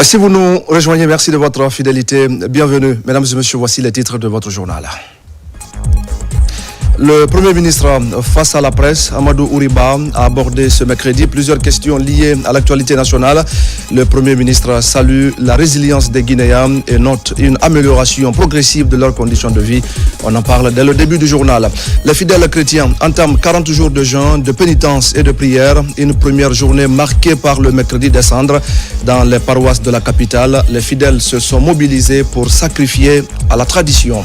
Si vous nous rejoignez, merci de votre fidélité. Bienvenue. Mesdames et messieurs, voici les titres de votre journal. Le Premier ministre face à la presse, Amadou Ouriba, a abordé ce mercredi plusieurs questions liées à l'actualité nationale. Le Premier ministre salue la résilience des Guinéens et note une amélioration progressive de leurs conditions de vie. On en parle dès le début du journal. Les fidèles chrétiens entament 40 jours de jeûne, de pénitence et de prière. Une première journée marquée par le mercredi des cendres. Dans les paroisses de la capitale, les fidèles se sont mobilisés pour sacrifier à la tradition.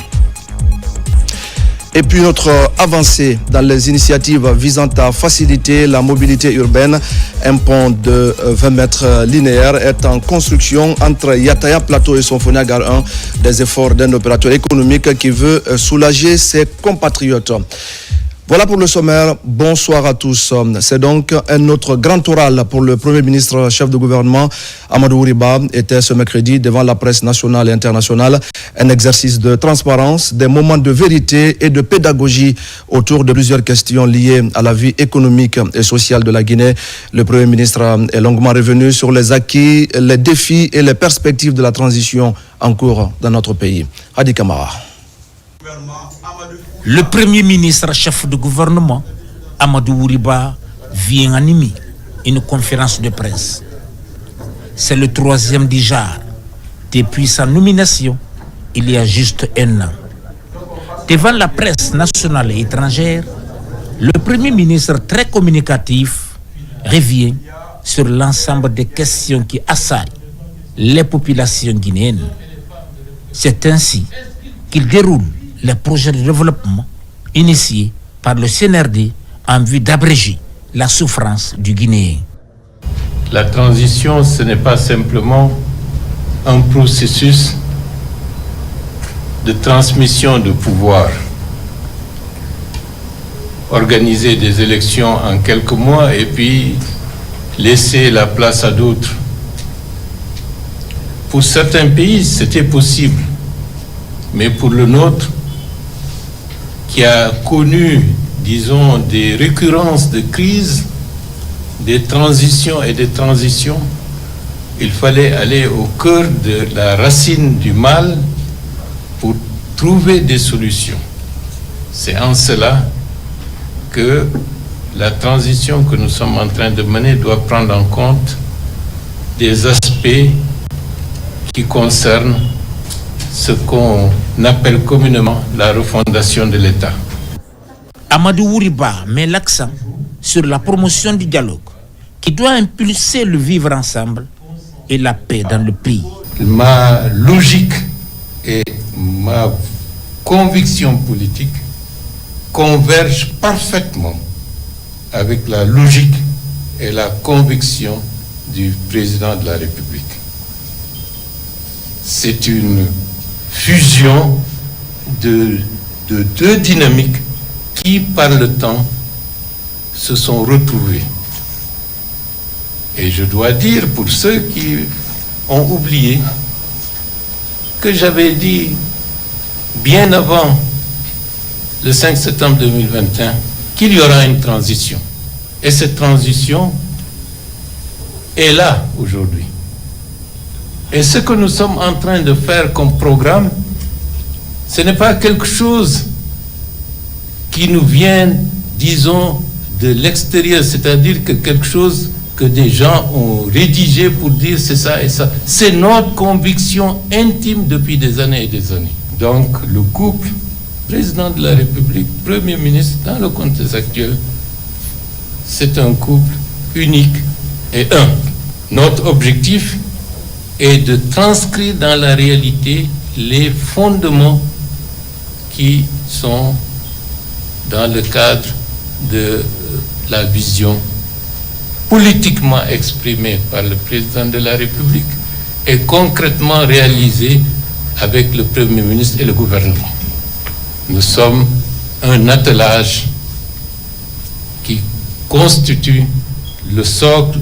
Et puis notre avancée dans les initiatives visant à faciliter la mobilité urbaine. Un pont de 20 mètres linéaires est en construction entre Yataya Plateau et Sonfonia Gare 1. Des efforts d'un opérateur économique qui veut soulager ses compatriotes. Voilà pour le sommaire. Bonsoir à tous. C'est donc un autre grand oral pour le Premier ministre, chef de gouvernement, Amadou Ouriba, était ce mercredi devant la presse nationale et internationale. Un exercice de transparence, des moments de vérité et de pédagogie autour de plusieurs questions liées à la vie économique et sociale de la Guinée. Le Premier ministre est longuement revenu sur les acquis, les défis et les perspectives de la transition en cours dans notre pays. Hadi Kamara. Le Premier ministre, chef de gouvernement, Amadou Ouriba, vient animer une conférence de presse. C'est le 3e du genre depuis sa nomination il y a juste un an. Devant la presse nationale et étrangère, le Premier ministre, très communicatif, revient sur l'ensemble des questions qui assaillent les populations guinéennes. C'est ainsi qu'il déroule les projets de développement initiés par le CNRD en vue d'abréger la souffrance du Guinéen. La transition, ce n'est pas simplement un processus de transmission de pouvoir. Organiser des élections en quelques mois et puis laisser la place à d'autres. Pour certains pays, c'était possible, mais pour le nôtre, qui a connu, disons, des récurrences de crises, des transitions et des transitions, il fallait aller au cœur de la racine du mal pour trouver des solutions. C'est en cela que la transition que nous sommes en train de mener doit prendre en compte des aspects qui concernent ce qu'on appelle communément la refondation de l'État. Amadou Ouriba met l'accent sur la promotion du dialogue qui doit impulser le vivre ensemble et la paix dans le pays. Ma logique et ma conviction politique convergent parfaitement avec la logique et la conviction du président de la République. C'est une fusion de deux dynamiques qui, par le temps, se sont retrouvées. Et je dois dire, pour ceux qui ont oublié, que j'avais dit bien avant le 5 septembre 2021 qu'il y aura une transition. Et cette transition est là aujourd'hui. Et ce que nous sommes en train de faire comme programme, ce n'est pas quelque chose qui nous vient, disons, de l'extérieur, c'est-à-dire que quelque chose que des gens ont rédigé pour dire c'est ça et ça. C'est notre conviction intime depuis des années et des années. Donc le couple, président de la République, Premier ministre, dans le contexte actuel, c'est un couple unique et un. Notre objectif est de transcrire dans la réalité les fondements qui sont dans le cadre de la vision politiquement exprimée par le président de la République et concrètement réalisée avec le Premier ministre et le gouvernement. Nous sommes un attelage qui constitue le socle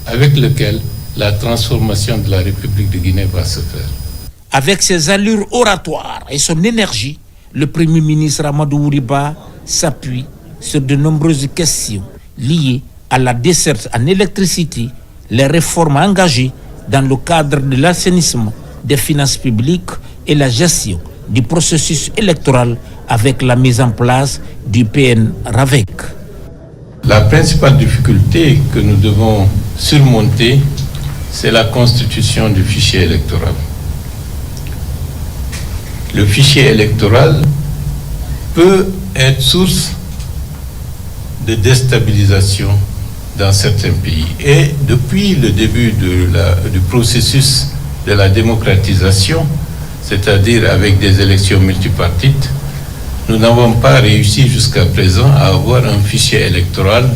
avec lequel la transformation de la République de Guinée va se faire. Avec ses allures oratoires et son énergie, le Premier ministre Amadou Ouriba s'appuie sur de nombreuses questions liées à la desserte en électricité, les réformes engagées dans le cadre de l'assainissement des finances publiques et la gestion du processus électoral avec la mise en place du PN-RAVEC. La principale difficulté que nous devons surmonter, c'est la constitution du fichier électoral. Le fichier électoral peut être source de déstabilisation dans certains pays. Et depuis le début du processus de la démocratisation, c'est-à-dire avec des élections multipartites, nous n'avons pas réussi jusqu'à présent à avoir un fichier électoral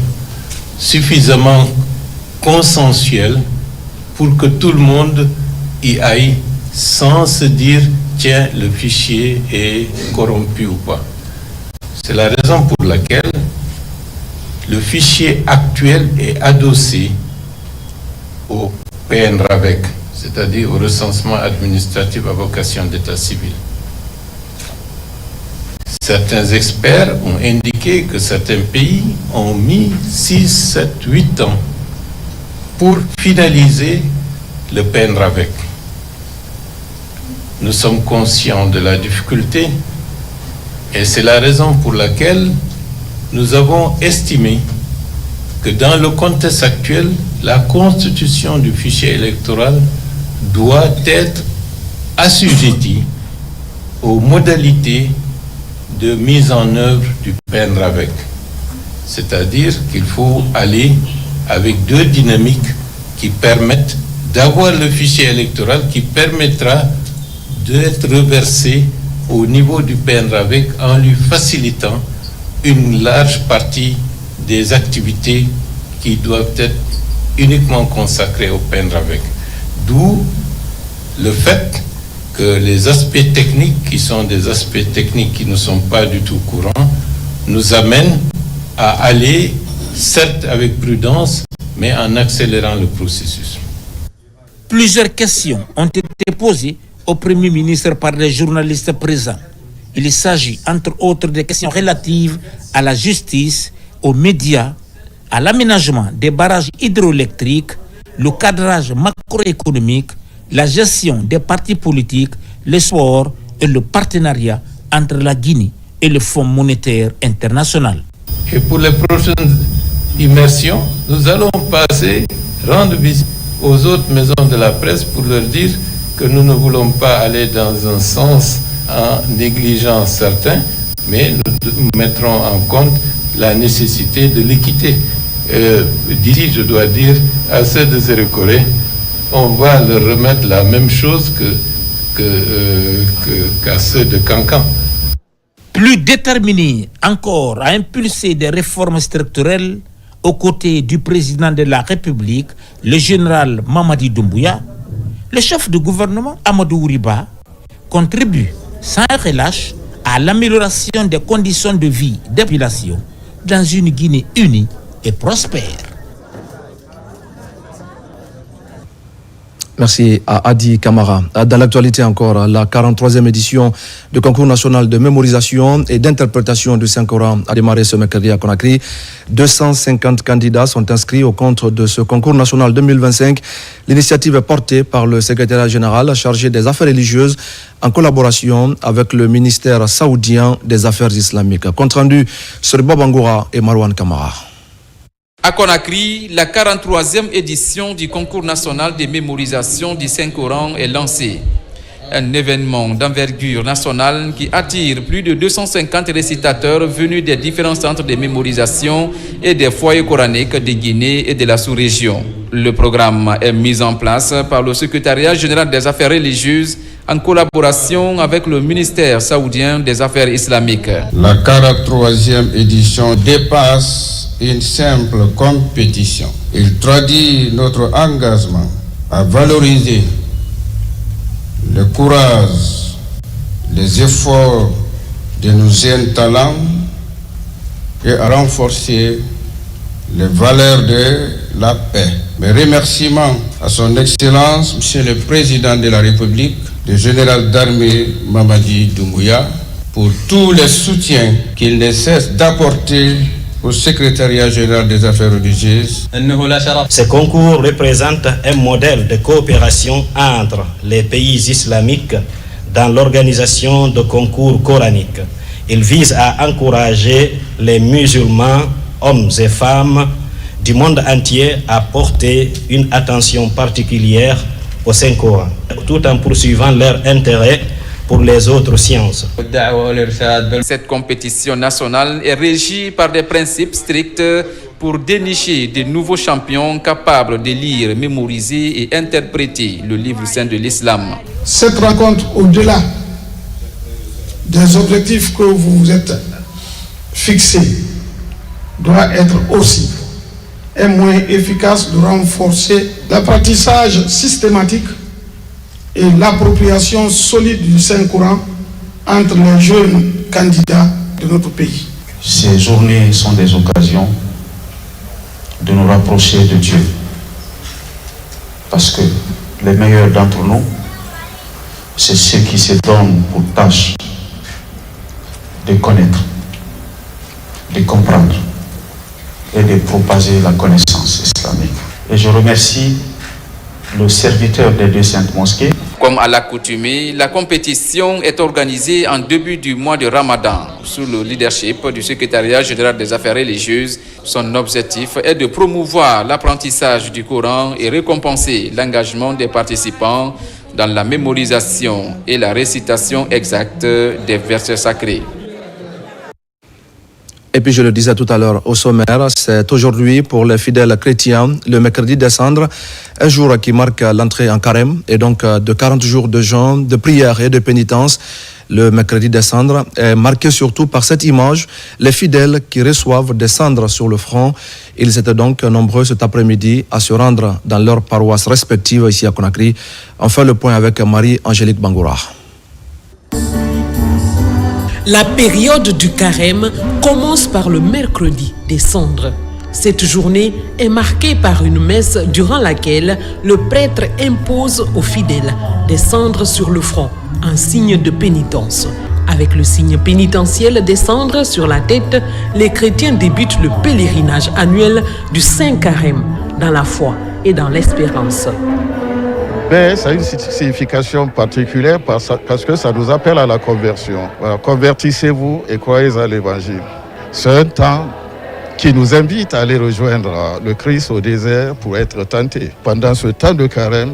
suffisamment consensuel pour que tout le monde y aille sans se dire « tiens, le fichier est corrompu ou pas ». C'est la raison pour laquelle le fichier actuel est adossé au PN-RAVEC, c'est-à-dire au recensement administratif à vocation d'état civil. Certains experts ont indiqué que certains pays ont mis 6, 7, 8 ans pour finaliser le PN-RAVEC. Nous sommes conscients de la difficulté et c'est la raison pour laquelle nous avons estimé que dans le contexte actuel, la constitution du fichier électoral doit être assujettie aux modalités de mise en œuvre du PN-RAVEC. C'est-à-dire qu'il faut aller avec deux dynamiques qui permettent d'avoir le fichier électoral qui permettra d'être reversé au niveau du PN-RAVEC en lui facilitant une large partie des activités qui doivent être uniquement consacrées au PN-RAVEC. D'où le fait que les aspects techniques, qui sont des aspects techniques qui ne sont pas du tout courants, nous amènent à aller, certes avec prudence, mais en accélérant le processus. Plusieurs questions ont été posées au Premier ministre par les journalistes présents. Il s'agit, entre autres, des questions relatives à la justice, aux médias, à l'aménagement des barrages hydroélectriques, le cadrage macroéconomique, la gestion des partis politiques, le sport et le partenariat entre la Guinée et le Fonds monétaire international. Et pour les prochaines immersions, nous allons rendre visite aux autres maisons de la presse pour leur dire que nous ne voulons pas aller dans un sens en négligeant certains, mais nous mettrons en compte la nécessité de l'équité. D'ici, je dois dire, à ceux de Sérékoré, on va leur remettre la même chose qu'à ceux de Cancan. Plus déterminé encore à impulser des réformes structurelles aux côtés du président de la République, le général Mamadi Doumbouya, le chef du gouvernement Amadou Ouriba contribue sans relâche à l'amélioration des conditions de vie des populations dans une Guinée unie et prospère. Merci à Adi Kamara. Dans l'actualité encore, la 43e édition du concours national de mémorisation et d'interprétation du Saint-Coran a démarré ce mercredi à Conakry. 250 candidats sont inscrits au compte de ce concours national 2025. L'initiative est portée par le secrétariat général chargé des affaires religieuses en collaboration avec le ministère saoudien des affaires islamiques. Compte rendu sur Bob Angoura et Marwan Kamara. À Conakry, la 43e édition du concours national de mémorisation du Saint-Coran est lancée. Un événement d'envergure nationale qui attire plus de 250 récitateurs venus des différents centres de mémorisation et des foyers coraniques de Guinée et de la sous-région. Le programme est mis en place par le secrétariat général des affaires religieuses en collaboration avec le ministère saoudien des affaires islamiques. La 43e édition dépasse une simple compétition. Il traduit notre engagement à valoriser le courage, les efforts de nos jeunes talents et à renforcer les valeurs de la paix. Mes remerciements à son Excellence, Monsieur le Président de la République, le général d'armée Mamadi Doumbouya, pour tous les soutiens qu'il ne cesse d'apporter au secrétariat général des affaires religieuses. Ce concours représente un modèle de coopération entre les pays islamiques dans l'organisation de concours coraniques. Il vise à encourager les musulmans, hommes et femmes du monde entier à porter une attention particulière au Saint-Coran, tout en poursuivant leur intérêt pour les autres sciences. Cette compétition nationale est régie par des principes stricts pour dénicher de nouveaux champions capables de lire, mémoriser et interpréter le livre saint de l'islam. Cette rencontre, au-delà des objectifs que vous vous êtes fixés, doit être aussi un moyen efficace de renforcer l'apprentissage systématique et l'appropriation solide du Saint-Coran entre les jeunes candidats de notre pays. Ces journées sont des occasions de nous rapprocher de Dieu, parce que les meilleurs d'entre nous, c'est ceux qui se donnent pour tâche de connaître, de comprendre et de propager la connaissance islamique. Et je remercie le serviteur des deux saintes mosquées. Comme à l'accoutumée, la compétition est organisée en début du mois de Ramadan sous le leadership du secrétariat général des affaires religieuses. Son objectif est de promouvoir l'apprentissage du Coran et récompenser l'engagement des participants dans la mémorisation et la récitation exacte des versets sacrés. Et puis je le disais tout à l'heure au sommaire, c'est aujourd'hui pour les fidèles chrétiens le mercredi des cendres, un jour qui marque l'entrée en carême et donc de 40 jours de jeûne, de prière et de pénitence. Le mercredi des cendres est marqué surtout par cette image, les fidèles qui reçoivent des cendres sur le front. Ils étaient donc nombreux cet après-midi à se rendre dans leurs paroisses respectives ici à Conakry. On fait le point avec Marie-Angélique Bangoura. La période du carême commence par le mercredi des cendres. Cette journée est marquée par une messe durant laquelle le prêtre impose aux fidèles des cendres sur le front, un signe de pénitence. Avec le signe pénitentiel des cendres sur la tête, les chrétiens débutent le pèlerinage annuel du Saint Carême dans la foi et dans l'espérance. Mais ça a une signification particulière parce que ça nous appelle à la conversion. Voilà, convertissez-vous et croyez à l'évangile. C'est un temps qui nous invite à aller rejoindre le Christ au désert pour être tentés. Pendant ce temps de carême,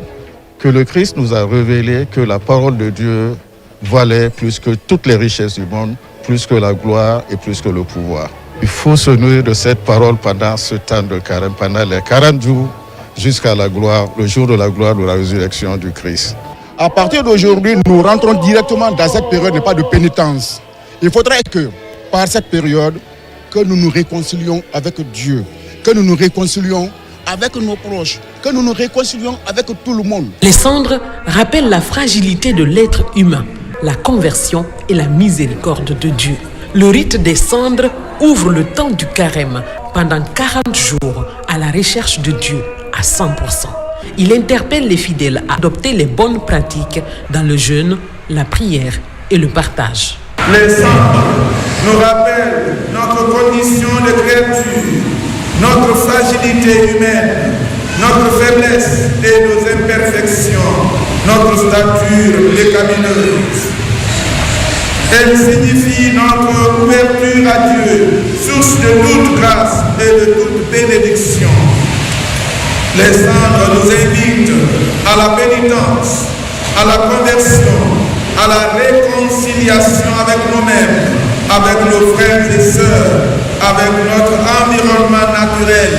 que le Christ nous a révélé que la parole de Dieu valait plus que toutes les richesses du monde, plus que la gloire et plus que le pouvoir. Il faut se nourrir de cette parole pendant ce temps de carême, pendant les 40 jours, jusqu'à la gloire, le jour de la gloire de la résurrection du Christ. À partir d'aujourd'hui, nous rentrons directement dans cette période, pas de pénitence. Il faudrait que, par cette période, que nous nous réconcilions avec Dieu, que nous nous réconcilions avec nos proches, que nous nous réconcilions avec tout le monde. Les cendres rappellent la fragilité de l'être humain, la conversion et la miséricorde de Dieu. Le rite des cendres ouvre le temps du carême pendant 40 jours à la recherche de Dieu à 100%. Il interpelle les fidèles à adopter les bonnes pratiques dans le jeûne, la prière et le partage. Les cendres nous rappellent notre condition de créature, notre fragilité humaine, notre faiblesse et nos imperfections, notre stature pécamineuse. Elle signifie notre ouverture à Dieu, source de toute grâce et de toute bénédiction. Les cendres nous invitent à la pénitence, à la conversion, à la réconciliation avec nous-mêmes, avec nos frères et sœurs, avec notre environnement naturel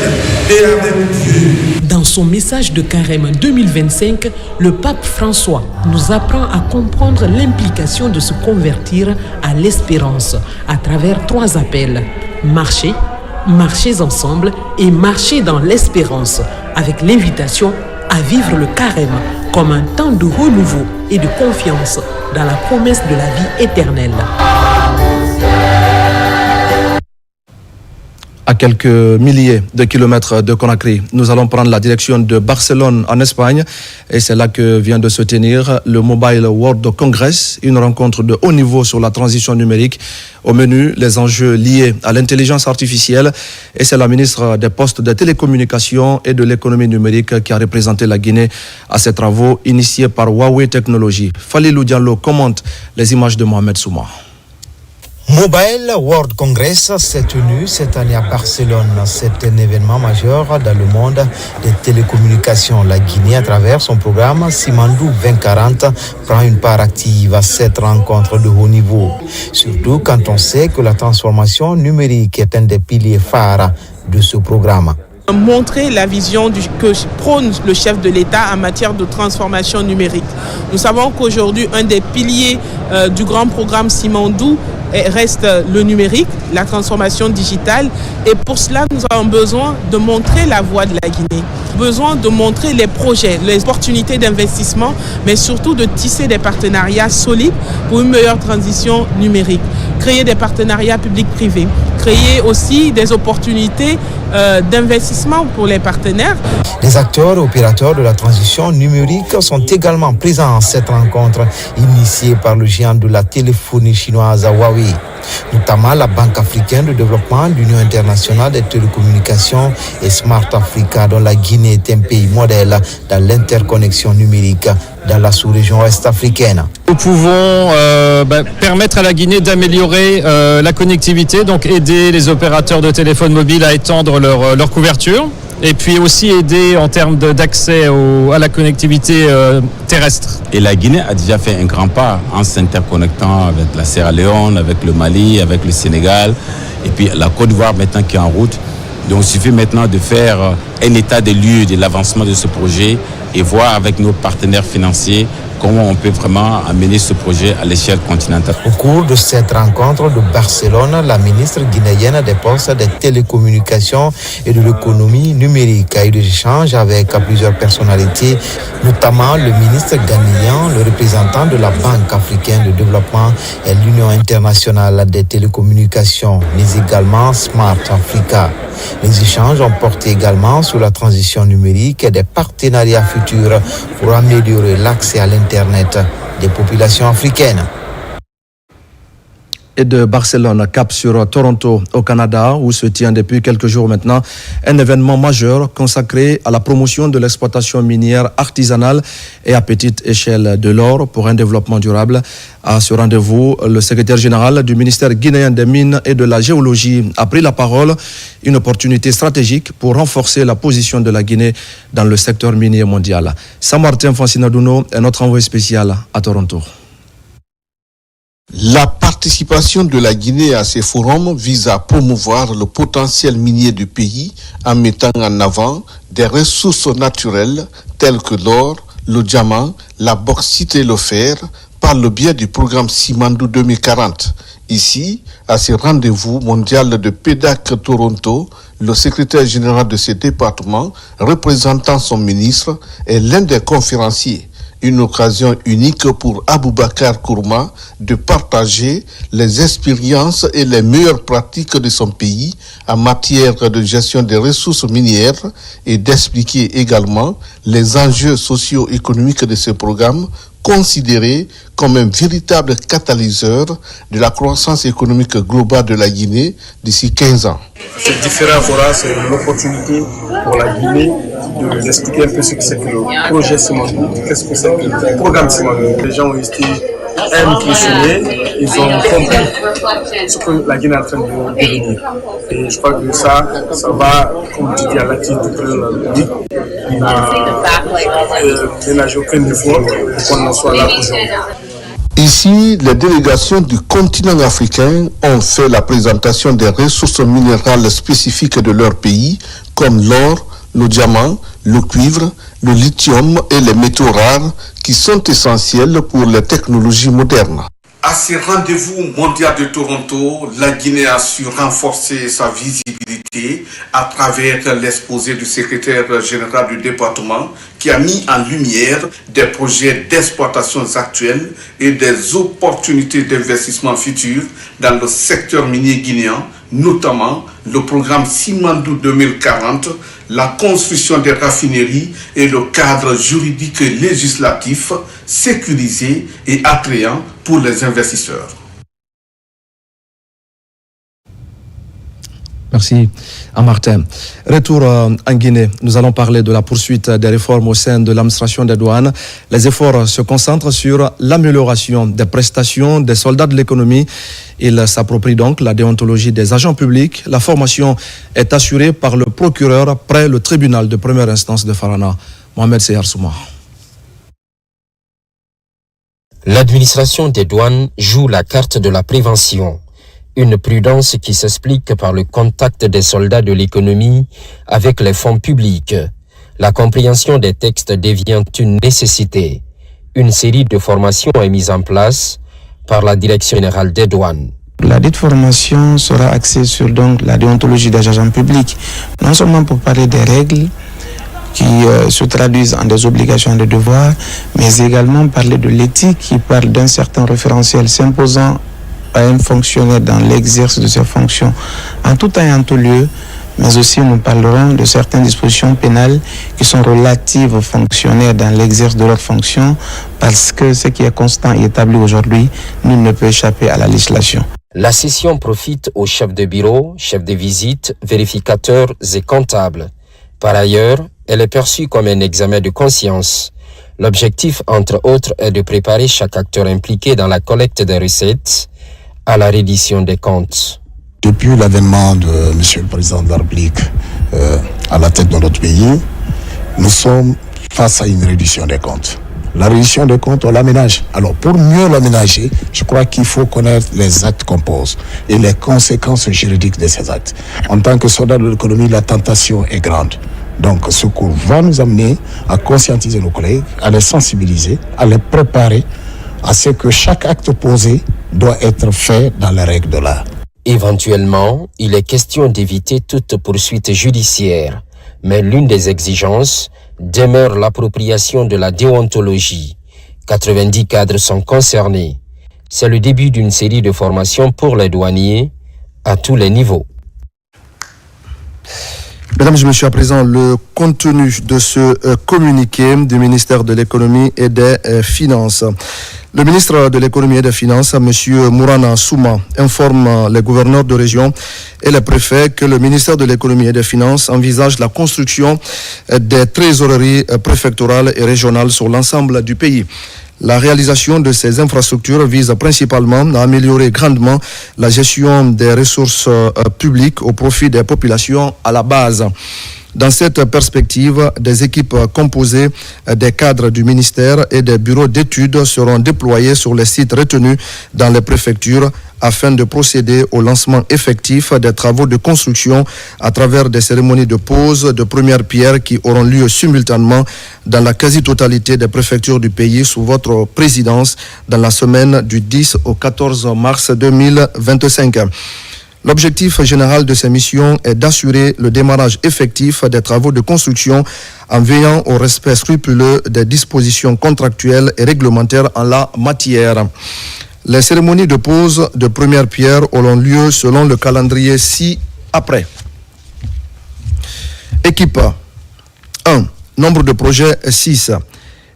et avec Dieu. Dans son message de carême 2025, le pape François nous apprend à comprendre l'implication de se convertir à l'espérance à travers 3 appels. Marcher, marchez ensemble et marchez dans l'espérance, avec l'invitation à vivre le carême comme un temps de renouveau et de confiance dans la promesse de la vie éternelle. À quelques milliers de kilomètres de Conakry, nous allons prendre la direction de Barcelone en Espagne et c'est là que vient de se tenir le Mobile World Congress, une rencontre de haut niveau sur la transition numérique. Au menu, les enjeux liés à l'intelligence artificielle et c'est la ministre des Postes, des Télécommunications et de l'économie numérique qui a représenté la Guinée à ces travaux initiés par Huawei Technologies. Falilou Diallo commente les images de Mohamed Souma. Mobile World Congress s'est tenu cette année à Barcelone. C'est un événement majeur dans le monde des télécommunications. La Guinée, à travers son programme Simandou 2040, prend une part active à cette rencontre de haut niveau. Surtout quand on sait que la transformation numérique est un des piliers phares de ce programme. Montrer la vision que prône le chef de l'État en matière de transformation numérique. Nous savons qu'aujourd'hui, un des piliers du grand programme Simandou reste le numérique, la transformation digitale. Et pour cela, nous avons besoin de montrer la voie de la Guinée. Besoin de montrer les projets, les opportunités d'investissement, mais surtout de tisser des partenariats solides pour une meilleure transition numérique. Créer des partenariats publics-privés, créer aussi des opportunités d'investissement pour les partenaires. Les acteurs et opérateurs de la transition numérique sont également présents à cette rencontre initiée par le géant de la téléphonie chinoise Huawei. Notamment la Banque africaine de développement, l'Union internationale des télécommunications et Smart Africa, dont la Guinée est un pays modèle dans l'interconnexion numérique dans la sous-région ouest-africaine. Nous pouvons permettre à la Guinée d'améliorer la connectivité, donc aider les opérateurs de téléphone mobile à étendre leur couverture. Et puis aussi aider en termes d'accès à la connectivité terrestre. Et la Guinée a déjà fait un grand pas en s'interconnectant avec la Sierra Leone, avec le Mali, avec le Sénégal, et puis la Côte d'Ivoire maintenant qui est en route. Donc il suffit maintenant de faire un état des lieux de l'avancement de ce projet et voir avec nos partenaires financiers comment on peut vraiment amener ce projet à l'échelle continentale. Au cours de cette rencontre de Barcelone, la ministre guinéenne des Postes, des Télécommunications et de l'économie numérique a eu des échanges avec plusieurs personnalités, notamment le ministre ghanéen, le représentant de la Banque africaine de développement et l'Union internationale des télécommunications, mais également Smart Africa. Les échanges ont porté également sur la transition numérique et des partenariats futurs pour améliorer l'accès à l'Internet des populations africaines. Et de Barcelone, cap sur Toronto au Canada, où se tient depuis quelques jours maintenant un événement majeur consacré à la promotion de l'exploitation minière artisanale et à petite échelle de l'or pour un développement durable. À ce rendez-vous, le secrétaire général du ministère guinéen des Mines et de la Géologie a pris la parole, une opportunité stratégique pour renforcer la position de la Guinée dans le secteur minier mondial. Saint-Martin Fancinadouno est notre envoyé spécial à Toronto. La participation de la Guinée à ces forums vise à promouvoir le potentiel minier du pays en mettant en avant des ressources naturelles telles que l'or, le diamant, la bauxite et le fer par le biais du programme Simandou 2040. Ici, à ce rendez-vous mondial de PEDAC Toronto, le secrétaire général de ce département, représentant son ministre, est l'un des conférenciers. Une occasion unique pour Aboubakar Kourma de partager les expériences et les meilleures pratiques de son pays en matière de gestion des ressources minières et d'expliquer également les enjeux socio-économiques de ce programme considéré comme un véritable catalyseur de la croissance économique globale de la Guinée d'ici 15 ans. Ces différents forats, c'est l'opportunité pour la Guinée de d'expliquer un peu ce que c'est que le projet Simandou, qu'est-ce que c'est que le programme Simandou. Les gens ont été impressionnés, ils ont compris ce que la Guinée est en train de devenir. Et je crois que ça va, comme tu dis, à l'actif du président de la République, il n'a ménagé aucun effort pour qu'on en soit là aujourd'hui. Ici, les délégations du continent africain ont fait la présentation des ressources minérales spécifiques de leur pays, comme l'or, le diamant, le cuivre, le lithium et les métaux rares qui sont essentiels pour les technologies modernes. À ce rendez-vous mondial de Toronto, la Guinée a su renforcer sa visibilité à travers l'exposé du secrétaire général du département qui a mis en lumière des projets d'exploitation actuels et des opportunités d'investissement futurs dans le secteur minier guinéen, notamment le programme Simandou 2040, la construction des raffineries et le cadre juridique et législatif sécurisé et attrayant pour les investisseurs. Merci Martin. Retour en Guinée. Nous allons parler de la poursuite des réformes au sein de l'administration des douanes. Les efforts se concentrent sur l'amélioration des prestations des soldats de l'économie. Ils s'approprient donc la déontologie des agents publics. La formation est assurée par le procureur près le tribunal de première instance de Farana, Mohamed Seyar Souma. L'administration des douanes joue la carte de la prévention. Une prudence qui s'explique par le contact des soldats de l'économie avec les fonds publics. La compréhension des textes devient une nécessité. Une série de formations est mise en place par la Direction générale des douanes. La dite formation sera axée sur donc la déontologie des agents publics, non seulement pour parler des règles qui se traduisent en des obligations et des devoirs, mais également parler de l'éthique qui parle d'un certain référentiel s'imposant à un fonctionnaire dans l'exercice de ses fonctions en tout temps et en tout lieu, mais aussi nous parlerons de certaines dispositions pénales qui sont relatives aux fonctionnaires dans l'exercice de leurs fonctions, parce que ce qui est constant et établi aujourd'hui, nul ne peut échapper à la législation. La session profite aux chefs de bureau, chefs de visite, vérificateurs et comptables. Par ailleurs, elle est perçue comme un examen de conscience. L'objectif, entre autres, est de préparer chaque acteur impliqué dans la collecte des recettes à la reddition des comptes. Depuis l'avènement de M. le Président de la République à la tête de notre pays, nous sommes face à une reddition des comptes. La reddition des comptes, on l'aménage. Alors pour mieux l'aménager, je crois qu'il faut connaître les actes qu'on pose et les conséquences juridiques de ces actes. En tant que soldat de l'économie, la tentation est grande. Donc ce cours va nous amener à conscientiser nos collègues, à les sensibiliser, à les préparer à ce que chaque acte posé doit être fait dans les règles de l'art. Éventuellement, il est question d'éviter toute poursuite judiciaire, mais l'une des exigences demeure l'appropriation de la déontologie. 90 cadres sont concernés. C'est le début d'une série de formations pour les douaniers à tous les niveaux. Mesdames et messieurs, à présent, le contenu de ce communiqué du ministère de l'économie et des finances. Le ministre de l'économie et des finances, M. Mourana Souma, informe les gouverneurs de région et les préfets que le ministère de l'économie et des finances envisage la construction des trésoreries préfectorales et régionales sur l'ensemble du pays. La réalisation de ces infrastructures vise principalement à améliorer grandement la gestion des ressources publiques au profit des populations à la base. Dans cette perspective, des équipes composées des cadres du ministère et des bureaux d'études seront déployés sur les sites retenus dans les préfectures afin de procéder au lancement effectif des travaux de construction à travers des cérémonies de pose de première pierre qui auront lieu simultanément dans la quasi-totalité des préfectures du pays sous votre présidence dans la semaine du 10 au 14 mars 2025. L'objectif général de ces missions est d'assurer le démarrage effectif des travaux de construction en veillant au respect scrupuleux des dispositions contractuelles et réglementaires en la matière. Les cérémonies de pose de première pierre auront lieu selon le calendrier ci-après. Équipe 1. Nombre de projets 6.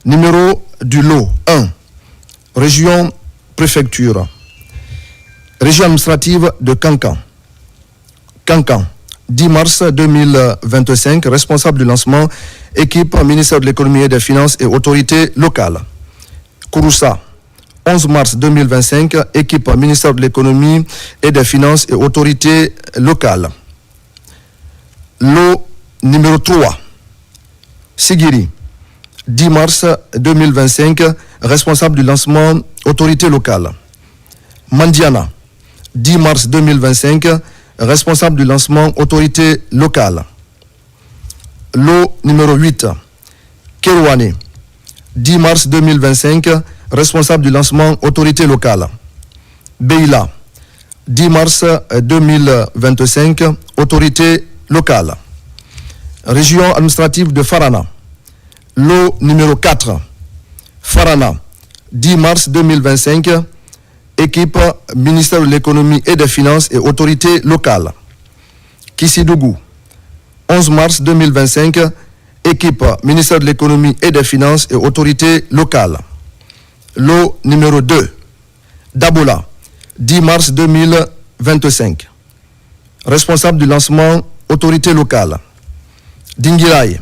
Numéro du lot 1. Région préfecture. Région administrative de Kankan. Kankan, 10 mars 2025, responsable du lancement, équipe ministère de l'économie et des finances et autorités locales. Kouroussa, 11 mars 2025, équipe ministère de l'économie et des finances et autorités locales. Lot numéro 3, Sigiri, 10 mars 2025, responsable du lancement, autorité locale. Mandiana, 10 mars 2025, responsable du lancement, autorité locale. Lot numéro 8, Kerouane, 10 mars 2025, responsable du lancement, autorité locale. Beila, 10 mars 2025, autorité locale. Région administrative de Farana. Lot numéro 4, Farana, 10 mars 2025, équipe ministère de l'économie et des finances et autorités locales. Kissidougou, 11 mars 2025, équipe ministère de l'économie et des finances et autorités locales. Lot numéro 2, Dabola, 10 mars 2025, responsable du lancement autorité locale. Dingirai,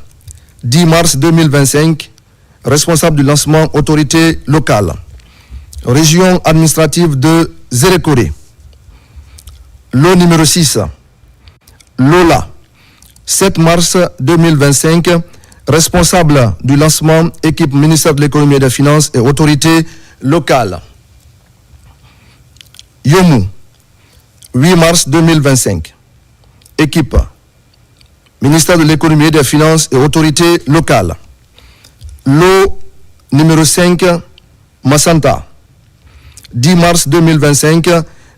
10 mars 2025, responsable du lancement autorité locale. Région administrative de Zérékoré. Lot numéro 6, Lola, 7 mars 2025, responsable du lancement, équipe ministère de l'économie et des finances et autorité locale. Yomu, 8 mars 2025, équipe ministère de l'économie et des finances et autorité locale. Lot numéro 5, Massanta, 10 mars 2025,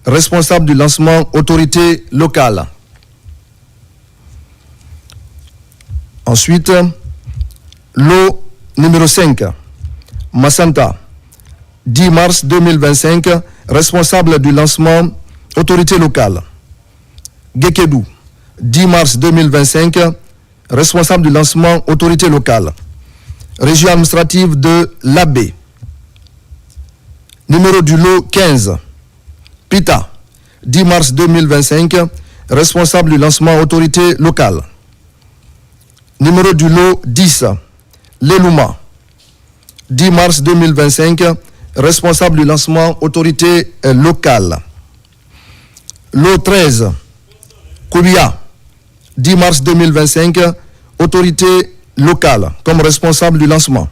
responsable du lancement autorité locale. Ensuite, lot numéro 5, Massanta, 10 mars 2025, responsable du lancement autorité locale. Gekedou, 10 mars 2025, responsable du lancement autorité locale. Région administrative de l'Abbé. Numéro du lot 15, Pita, 10 mars 2025, responsable du lancement autorité locale. Numéro du lot 10, Lelouma, 10 mars 2025, responsable du lancement autorité locale. Lot 13, Koulia, 10 mars 2025, autorité locale comme responsable du lancement.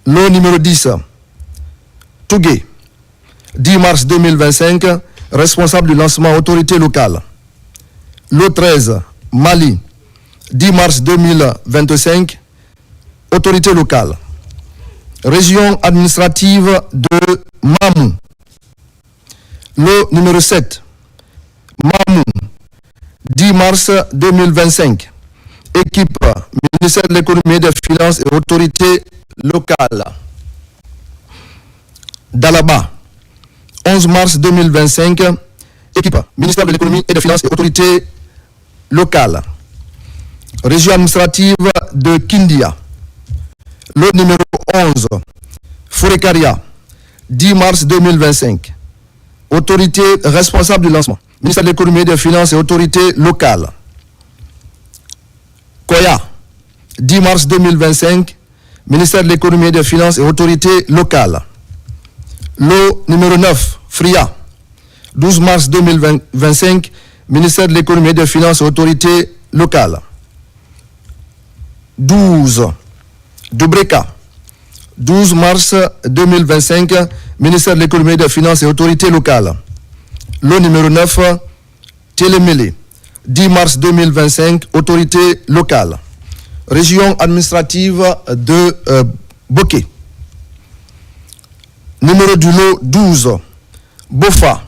Lot numéro 10, Tougué, 10 mars 2025, responsable du lancement autorité locale. Lot 13, Mali, 10 mars 2025, autorité locale. Région administrative de Mamou. Lot numéro 7, Mamou, 10 mars 2025, équipe ministère de l'économie et des finances et autorité locale. Dalaba, 11 mars 2025, équipe ministère de l'économie et des finances et autorité locale. Région administrative de Kindia. Lot numéro 11, Fourekaria, 10 mars 2025. Autorité responsable du lancement. Ministère de l'économie et des finances et autorité locale. Koya, 10 mars 2025. Ministère de l'économie et des finances et autorité locale. Lot numéro 9, Fria, 12 mars 2025. Ministère de l'économie et des finances et autorité locale. 12, Dubreka, 12 mars 2025, ministère de l'économie et des finances et autorité locale. Lot numéro 9, Télémélé, 10 mars 2025, autorité locale. Région administrative de Boké. Numéro du lot 12, Bofa,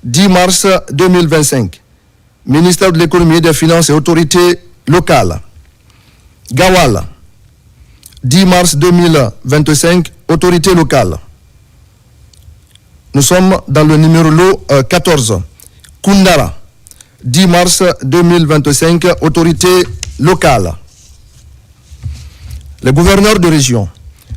10 mars 2025, ministère de l'économie et des finances et autorité locale. Gawal, 10 mars 2025, autorité locale. Nous sommes dans le numéro lot 14. Koundara, 10 mars 2025, autorité locale. Les gouverneurs de région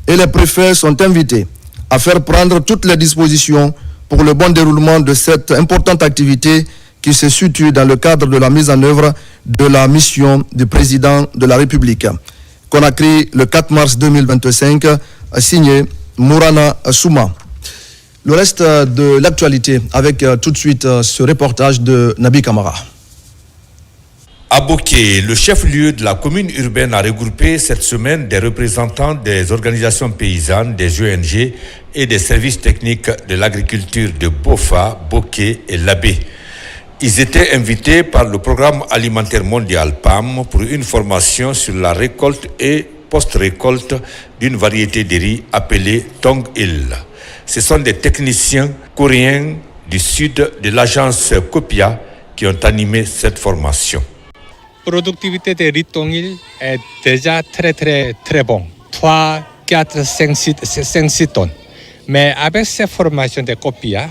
et les préfets sont invités à faire prendre toutes les dispositions pour le bon déroulement de cette importante activité qui se situe dans le cadre de la mise en œuvre de la mission du président de la République. Conakry, le 4 mars 2025, signé Mourana Souma. Le reste de l'actualité avec tout de suite ce reportage de Nabi Kamara. À Boké, le chef-lieu de la commune urbaine a regroupé cette semaine des représentants des organisations paysannes, des ONG et des services techniques de l'agriculture de Bofa, Boké et Labé. Ils étaient invités par le Programme alimentaire mondial PAM pour une formation sur la récolte et post-récolte d'une variété de riz appelée Tong Il. Ce sont des techniciens coréens du sud de l'agence Copia qui ont animé cette formation. La productivité des riz Tong Il est déjà très bon. 3, 4, 5, 6 tonnes. Mais avec cette formation de Copia,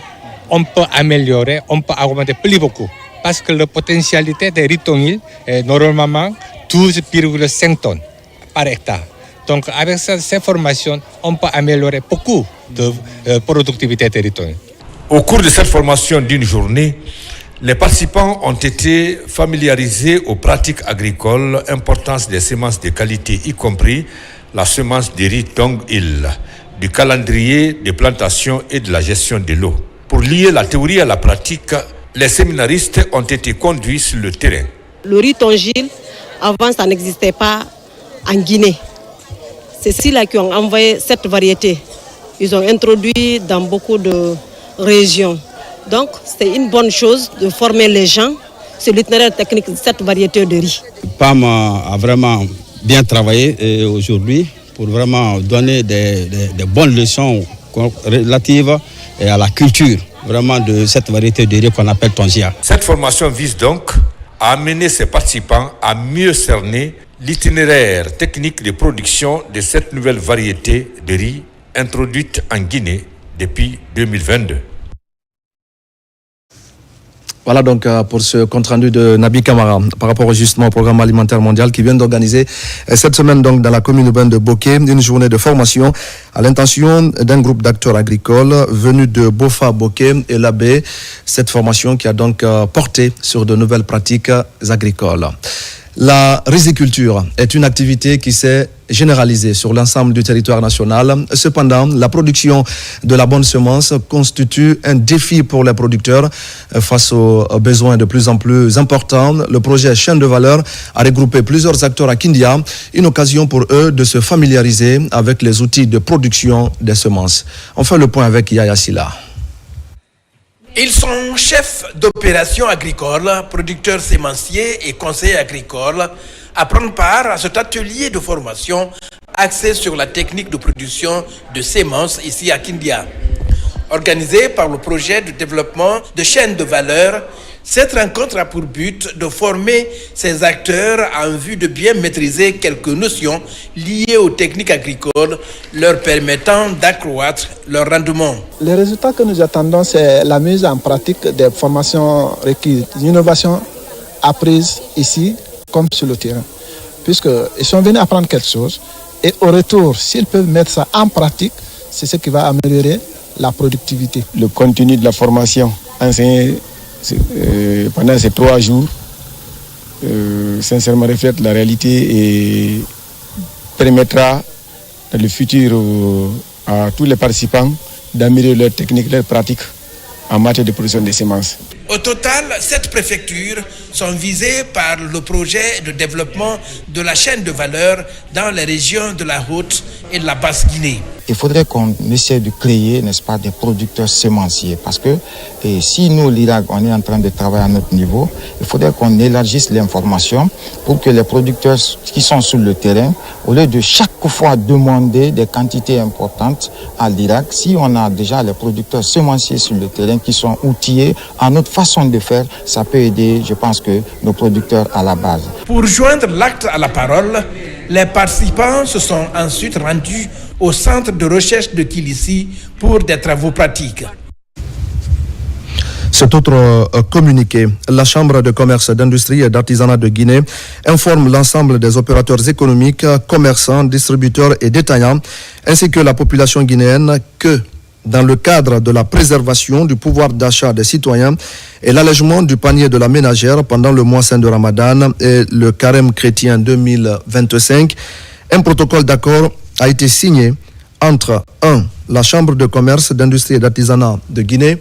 on peut améliorer, on peut augmenter plus beaucoup. parce que la potentialité de riz tongil est normalement 12,5 tonnes par hectare. Donc avec ces formations, on peut améliorer beaucoup de productivité de riz tongil. Au cours de cette formation d'une journée, les participants ont été familiarisés aux pratiques agricoles, importance des semences de qualité, y compris la semence de riz tongil, du calendrier des plantations et de la gestion de l'eau. Pour lier la théorie à la pratique, les séminaristes ont été conduits sur le terrain. Le riz tongil, avant ça n'existait pas en Guinée. C'est ceux-là qui ont envoyé cette variété. Ils ont introduit dans beaucoup de régions. Donc c'est une bonne chose de former les gens sur l'itinéraire technique de cette variété de riz. PAM a vraiment bien travaillé aujourd'hui pour vraiment donner des bonnes leçons relatives à la culture vraiment de cette variété de riz qu'on appelle Tongia. Cette formation vise donc à amener ses participants à mieux cerner l'itinéraire technique de production de cette nouvelle variété de riz introduite en Guinée depuis 2022. Voilà donc pour ce compte-rendu de Nabi Kamara par rapport justement au programme alimentaire mondial qui vient d'organiser cette semaine donc dans la commune urbaine de Boké une journée de formation à l'intention d'un groupe d'acteurs agricoles venus de Bofa, Boké et Labé. Cette formation qui a donc porté sur de nouvelles pratiques agricoles. La riziculture est une activité qui s'est généralisée sur l'ensemble du territoire national. Cependant, la production de la bonne semence constitue un défi pour les producteurs face aux besoins de plus en plus importants. Le projet Chaîne de valeur a regroupé plusieurs acteurs à Kindia, une occasion pour eux de se familiariser avec les outils de production des semences. On fait le point avec Yaya Silla. Ils sont chefs d'opération agricole, producteurs sémenciers et conseillers agricoles à prendre part à cet atelier de formation axé sur la technique de production de semences ici à Kindia. Organisé par le projet de développement de chaînes de valeur, cette rencontre a pour but de former ces acteurs en vue de bien maîtriser quelques notions liées aux techniques agricoles, leur permettant d'accroître leur rendement. Les résultats que nous attendons, c'est la mise en pratique des formations requises, l'innovation apprise ici comme sur le terrain, puisqu'ils sont venus apprendre quelque chose et au retour, s'ils peuvent mettre ça en pratique, c'est ce qui va améliorer la productivité. Le contenu de la formation enseigné pendant ces 3 jours, sincèrement reflète la réalité et permettra dans le futur à tous les participants d'améliorer leurs techniques, leurs pratiques en matière de production des semences. Au total, 7 préfectures sont visées par le projet de développement de la chaîne de valeur dans les régions de la Haute et de la Basse-Guinée. Il faudrait qu'on essaie de créer, n'est-ce pas, des producteurs sémenciers. Parce que si nous, l'Irak, on est en train de travailler à notre niveau, il faudrait qu'on élargisse l'information pour que les producteurs qui sont sur le terrain, au lieu de chaque fois demander des quantités importantes à l'Irak, si on a déjà les producteurs sémenciers sur le terrain qui sont outillés à notre façon de faire, ça peut aider, je pense, que nos producteurs à la base. Pour joindre l'acte à la parole, les participants se sont ensuite rendus au centre de recherche de Kilissi pour des travaux pratiques. Cet autre communiqué, la Chambre de commerce, d'industrie et d'artisanat de Guinée informe l'ensemble des opérateurs économiques, commerçants, distributeurs et détaillants, ainsi que la population guinéenne que dans le cadre de la préservation du pouvoir d'achat des citoyens et l'allègement du panier de la ménagère pendant le mois saint de Ramadan et le carême chrétien 2025, un protocole d'accord a été signé entre 1. La Chambre de commerce, d'industrie et d'artisanat de Guinée,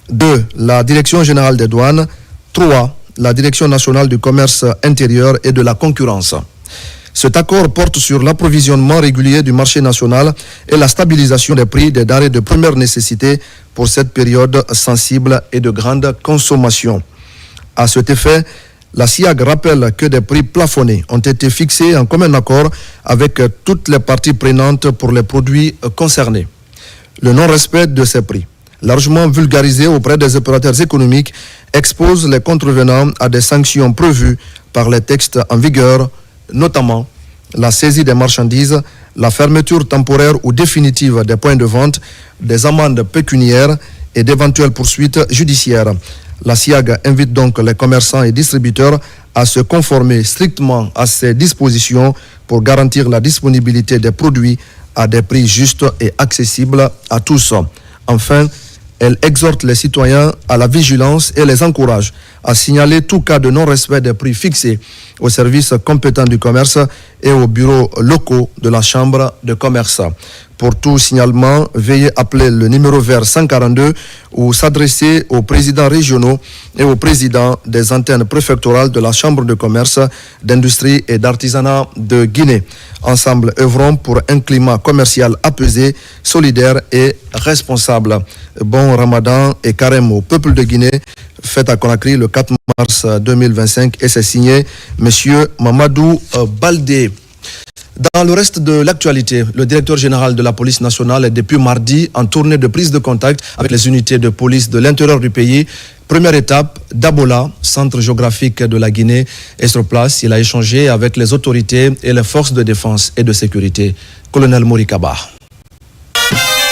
2. La Direction générale des douanes, 3. La Direction nationale du commerce intérieur et de la concurrence. Cet accord porte sur l'approvisionnement régulier du marché national et la stabilisation des prix des denrées de première nécessité pour cette période sensible et de grande consommation. À cet effet, la SIAG rappelle que des prix plafonnés ont été fixés en commun accord avec toutes les parties prenantes pour les produits concernés. Le non-respect de ces prix, largement vulgarisé auprès des opérateurs économiques, expose les contrevenants à des sanctions prévues par les textes en vigueur, notamment la saisie des marchandises, la fermeture temporaire ou définitive des points de vente, des amendes pécuniaires et d'éventuelles poursuites judiciaires. La SIAG invite donc les commerçants et distributeurs à se conformer strictement à ces dispositions pour garantir la disponibilité des produits à des prix justes et accessibles à tous. Enfin, elle exhorte les citoyens à la vigilance et les encourage à signaler tout cas de non-respect des prix fixés aux services compétents du commerce et aux bureaux locaux de la Chambre de commerce. Pour tout signalement, veuillez appeler le numéro vert 142 ou s'adresser aux présidents régionaux et aux présidents des antennes préfectorales de la Chambre de commerce, d'industrie et d'artisanat de Guinée. Ensemble, œuvrons pour un climat commercial apaisé, solidaire et responsable. Bon Ramadan et carême au peuple de Guinée, fête à Conakry le 4 mars 2025 et c'est signé M. Mamadou Baldé. Dans le reste de l'actualité, le directeur général de la police nationale est depuis mardi en tournée de prise de contact avec les unités de police de l'intérieur du pays. Première étape, Dabola, centre géographique de la Guinée, est sur place. Il a échangé avec les autorités et les forces de défense et de sécurité. Colonel Morikaba.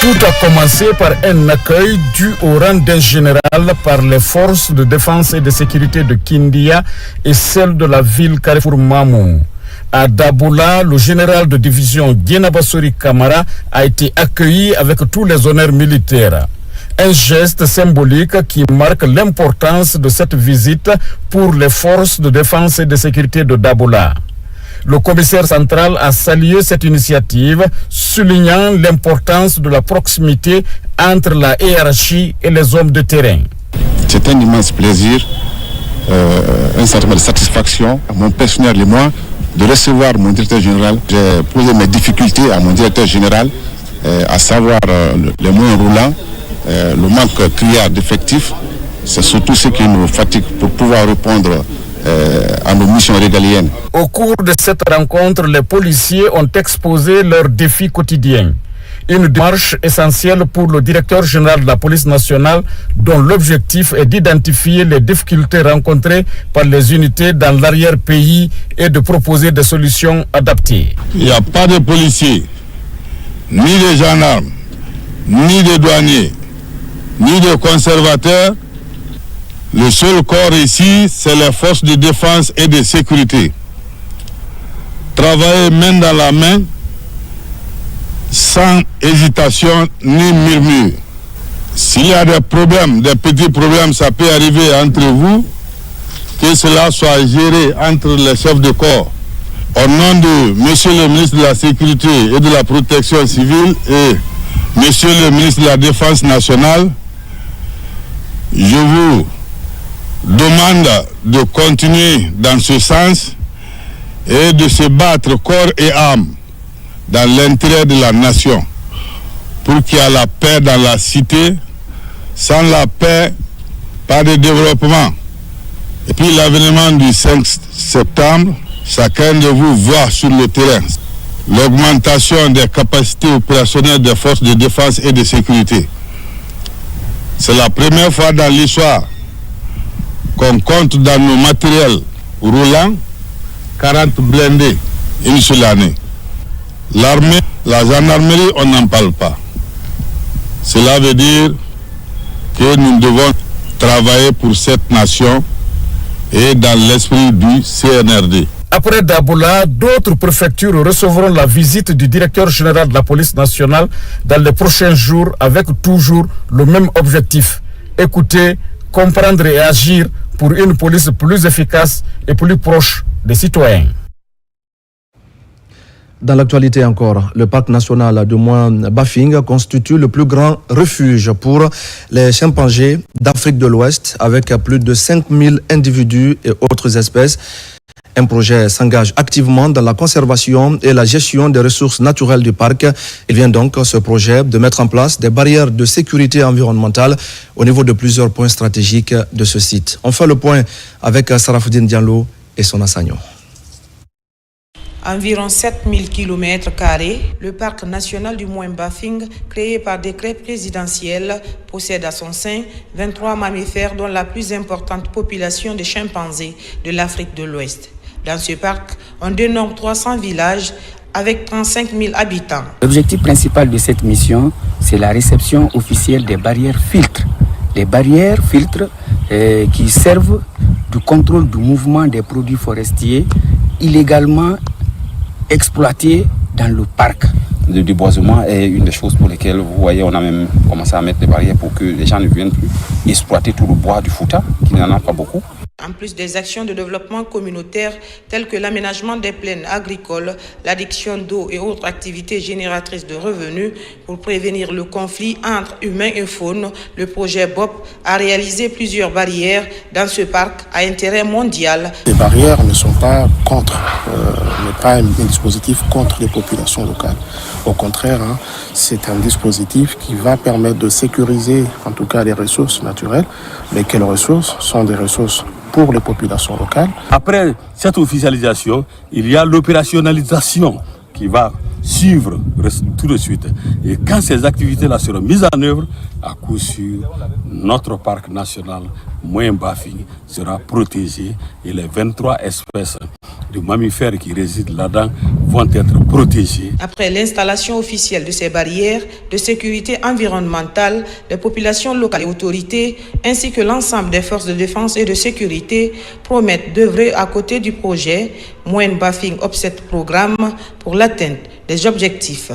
Tout a commencé par un accueil dû au rang d'un général par les forces de défense et de sécurité de Kindia et celles de la ville Carrefour Mamou. À Dabola, le général de division Guénabassori Kamara a été accueilli avec tous les honneurs militaires. Un geste symbolique qui marque l'importance de cette visite pour les forces de défense et de sécurité de Dabola. Le commissaire central a salué cette initiative, soulignant l'importance de la proximité entre la hiérarchie et les hommes de terrain. C'est un immense plaisir, un sentiment de satisfaction, mon personnel et moi, de recevoir mon directeur général. J'ai posé mes difficultés à mon directeur général, à savoir les moyens roulants, le manque criard d'effectifs. C'est surtout ce qui nous fatigue pour pouvoir répondre à nos missions régaliennes. Au cours de cette rencontre, les policiers ont exposé leurs défis quotidiens. Une démarche essentielle pour le directeur général de la police nationale dont l'objectif est d'identifier les difficultés rencontrées par les unités dans l'arrière-pays et de proposer des solutions adaptées. Il n'y a pas de policiers, ni de gendarmes, ni de douaniers, ni de conservateurs. Le seul corps ici, c'est les forces de défense et de sécurité. Travailler main dans la main, sans hésitation ni murmure. S'il y a des problèmes, des petits problèmes, ça peut arriver entre vous, que cela soit géré entre les chefs de corps. Au nom de Monsieur le ministre de la Sécurité et de la Protection civile et Monsieur le ministre de la Défense nationale, je vous demande de continuer dans ce sens et de se battre corps et âme dans l'intérêt de la nation, pour qu'il y ait la paix dans la cité. Sans la paix, pas de développement. Et puis l'avènement du 5 septembre, chacun de vous voit sur le terrain l'augmentation des capacités opérationnelles des forces de défense et de sécurité. C'est la première fois dans l'histoire qu'on compte dans nos matériels roulants 40 blindés une seule année. L'armée, la gendarmerie, on n'en parle pas. Cela veut dire que nous devons travailler pour cette nation et dans l'esprit du CNRD. Après Dabola, d'autres préfectures recevront la visite du directeur général de la police nationale dans les prochains jours avec toujours le même objectif. Écouter, comprendre et agir pour une police plus efficace et plus proche des citoyens. Dans l'actualité encore, le parc national de Mouin-Bafing constitue le plus grand refuge pour les chimpanzés d'Afrique de l'Ouest avec plus de 5000 individus et autres espèces. Un projet s'engage activement dans la conservation et la gestion des ressources naturelles du parc. Il vient donc, ce projet, de mettre en place des barrières de sécurité environnementale au niveau de plusieurs points stratégiques de ce site. On fait le point avec Sarafoudine Diallo et son Assagno. Environ 7000 km², le parc national du Mouin-Bafing, créé par décret présidentiel, possède à son sein 23 mammifères dont la plus importante population de chimpanzés de l'Afrique de l'Ouest. Dans ce parc, on dénombre 300 villages avec 35 000 habitants. L'objectif principal de cette mission, c'est la réception officielle des barrières filtres. Les barrières filtres qui servent du contrôle du mouvement des produits forestiers illégalement exploités dans le parc. Le déboisement est une des choses pour lesquelles, vous voyez, on a même commencé à mettre des barrières pour que les gens ne viennent plus exploiter tout le bois du Fouta, qui n'en a pas beaucoup. En plus des actions de développement communautaire telles que l'aménagement des plaines agricoles, l'adduction d'eau et autres activités génératrices de revenus pour prévenir le conflit entre humains et faune, le projet BOP a réalisé plusieurs barrières dans ce parc à intérêt mondial. Les barrières ne sont pas contre, n'est pas un dispositif contre les populations locales. Au contraire, c'est un dispositif qui va permettre de sécuriser en tout cas les ressources naturelles, mais quelles ressources sont des ressources pour les populations locales. Après cette officialisation, il y a l'opérationnalisation qui va suivre tout de suite. Et quand ces activités-là seront mises en œuvre, à coup sûr, notre parc national Moyen-Bafing sera protégé et les 23 espèces de mammifères qui résident là-dedans vont être protégés. Après l'installation officielle de ces barrières de sécurité environnementale, les populations locales et autorités, ainsi que l'ensemble des forces de défense et de sécurité, promettent d'œuvrer à côté du projet Moyen-Bafing Offset Programme pour l'atteinte des objectifs.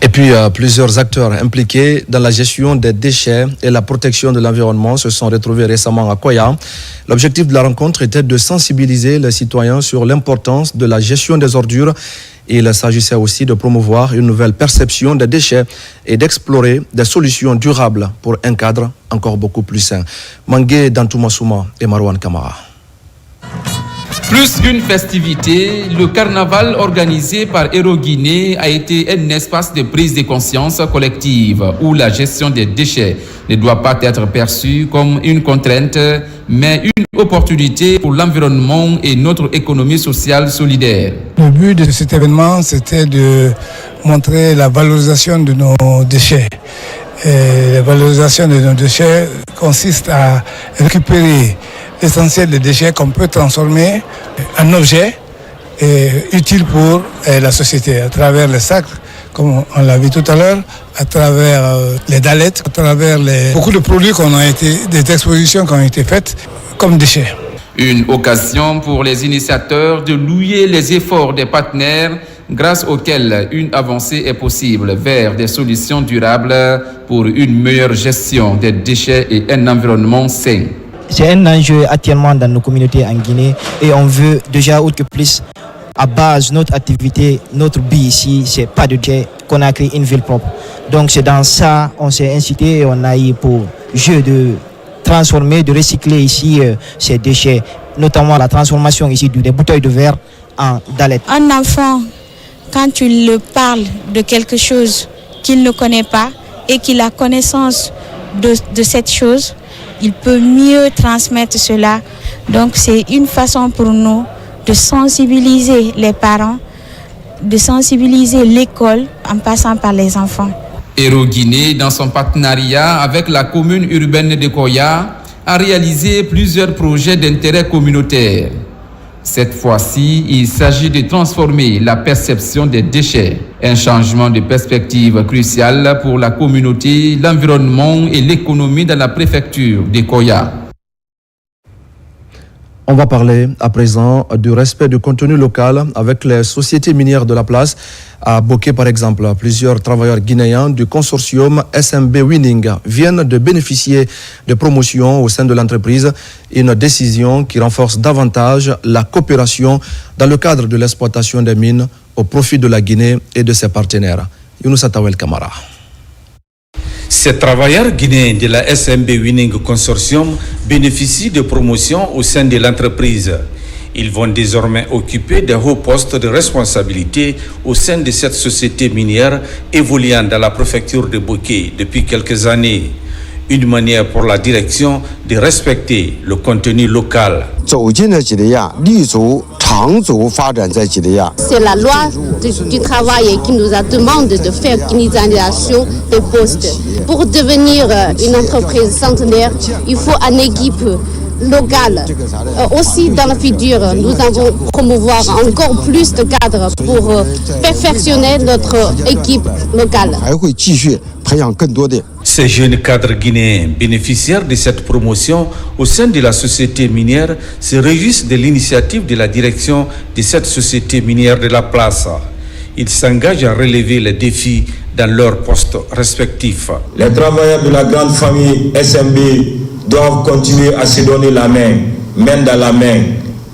Et puis, plusieurs acteurs impliqués dans la gestion des déchets et la protection de l'environnement se sont retrouvés récemment à Koya. L'objectif de la rencontre était de sensibiliser les citoyens sur l'importance de la gestion des ordures. Il s'agissait aussi de promouvoir une nouvelle perception des déchets et d'explorer des solutions durables pour un cadre encore beaucoup plus sain. Mangué Dantoumassouma et Marwan Kamara. Plus qu'une festivité, le carnaval organisé par Hero Guinée a été un espace de prise de conscience collective où la gestion des déchets ne doit pas être perçue comme une contrainte, mais une opportunité pour l'environnement et notre économie sociale solidaire. Le but de cet événement, c'était de montrer la valorisation de nos déchets. Et la valorisation de nos déchets consiste à récupérer l'essentiel des déchets qu'on peut transformer en objets utiles pour la société, à travers les sacs, comme on l'a vu tout à l'heure, à travers les dallettes, à travers beaucoup de produits des expositions qui ont été faites comme déchets. Une occasion pour les initiateurs de louer les efforts des partenaires grâce auxquels une avancée est possible vers des solutions durables pour une meilleure gestion des déchets et un environnement sain. C'est un enjeu actuellement dans nos communautés en Guinée et on veut déjà autre que plus à base notre activité, notre but ici, c'est pas de déchets qu'on a créé une ville propre. Donc c'est dans ça on s'est incité et on a eu pour jeu de transformer, de recycler ici ces déchets, notamment la transformation ici des bouteilles de verre en dallettes. Un enfant, quand tu le parles de quelque chose qu'il ne connaît pas et qu'il a connaissance de cette chose, il peut mieux transmettre cela. Donc c'est une façon pour nous de sensibiliser les parents, de sensibiliser l'école en passant par les enfants. Hero Guinée, dans son partenariat avec la commune urbaine de Koya, a réalisé plusieurs projets d'intérêt communautaire. Cette fois-ci, il s'agit de transformer la perception des déchets. Un changement de perspective crucial pour la communauté, l'environnement et l'économie dans la préfecture de Koya. On va parler à présent du respect du contenu local avec les sociétés minières de la place. À Boké, par exemple, plusieurs travailleurs guinéens du consortium SMB Winning viennent de bénéficier de promotions au sein de l'entreprise. Une décision qui renforce davantage la coopération dans le cadre de l'exploitation des mines au profit de la Guinée et de ses partenaires. Younoussa Tawel Kamara. Ces travailleurs guinéens de la SMB Winning Consortium bénéficient de promotions au sein de l'entreprise. Ils vont désormais occuper des hauts postes de responsabilité au sein de cette société minière évoluant dans la préfecture de Boké depuis quelques années. Une manière pour la direction de respecter le contenu local. C'est la loi du travail qui nous a demandé de faire une organisation des postes. Pour devenir une entreprise centenaire, il faut une équipe locale. Aussi dans le futur, nous allons promouvoir encore plus de cadres pour perfectionner notre équipe locale. Ces jeunes cadres guinéens bénéficiaires de cette promotion au sein de la société minière se réjouissent de l'initiative de la direction de cette société minière de la place. Ils s'engagent à relever les défis dans leurs postes respectifs. Les travailleurs de la grande famille SMB doivent continuer à se donner la main dans la main,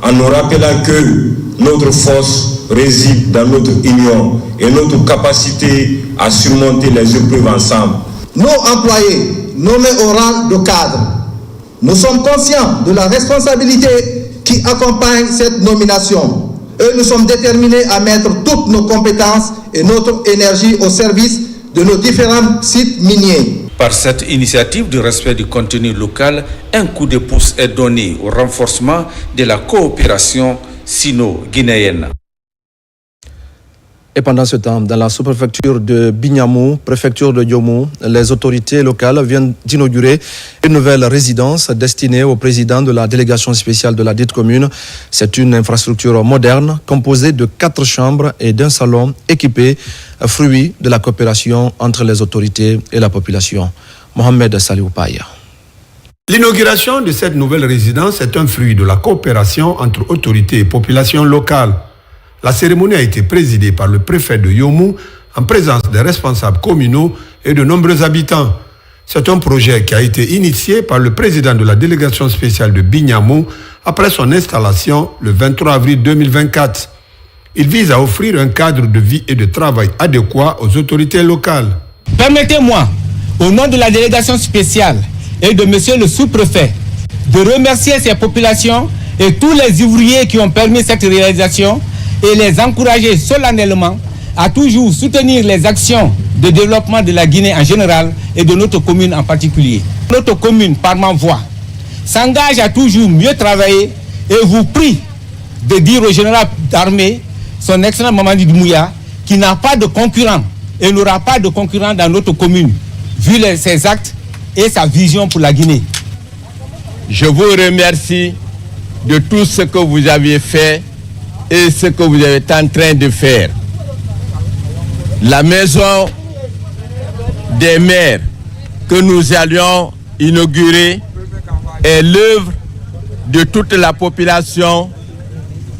en nous rappelant que notre force réside dans notre union et notre capacité à surmonter les épreuves ensemble. Nos employés nommés au rang de cadre, nous sommes conscients de la responsabilité qui accompagne cette nomination. Et nous sommes déterminés à mettre toutes nos compétences et notre énergie au service de nos différents sites miniers. Par cette initiative de respect du contenu local, un coup de pouce est donné au renforcement de la coopération sino-guinéenne. Et pendant ce temps, dans la sous-préfecture de Bignamou, préfecture de Yomou, les autorités locales viennent d'inaugurer une nouvelle résidence destinée au président de la délégation spéciale de la dite commune. C'est une infrastructure moderne composée de 4 chambres et d'un salon équipé, fruit de la coopération entre les autorités et la population. Mohamed Saliou Paya. L'inauguration de cette nouvelle résidence est un fruit de la coopération entre autorités et population locale. La cérémonie a été présidée par le préfet de Yomou en présence des responsables communaux et de nombreux habitants. C'est un projet qui a été initié par le président de la délégation spéciale de Bignamou après son installation le 23 avril 2024. Il vise à offrir un cadre de vie et de travail adéquat aux autorités locales. Permettez-moi, au nom de la délégation spéciale et de monsieur le sous-préfet, de remercier ces populations et tous les ouvriers qui ont permis cette réalisation et les encourager solennellement à toujours soutenir les actions de développement de la Guinée en général et de notre commune en particulier. Notre commune, par ma voix, s'engage à toujours mieux travailler et vous prie de dire au général d'armée, son excellent Mamadi Doumbouya, qui n'a pas de concurrent et n'aura pas de concurrent dans notre commune, vu ses actes et sa vision pour la Guinée. Je vous remercie de tout ce que vous avez fait et ce que vous êtes en train de faire. La maison des maires que nous allions inaugurer est l'œuvre de toute la population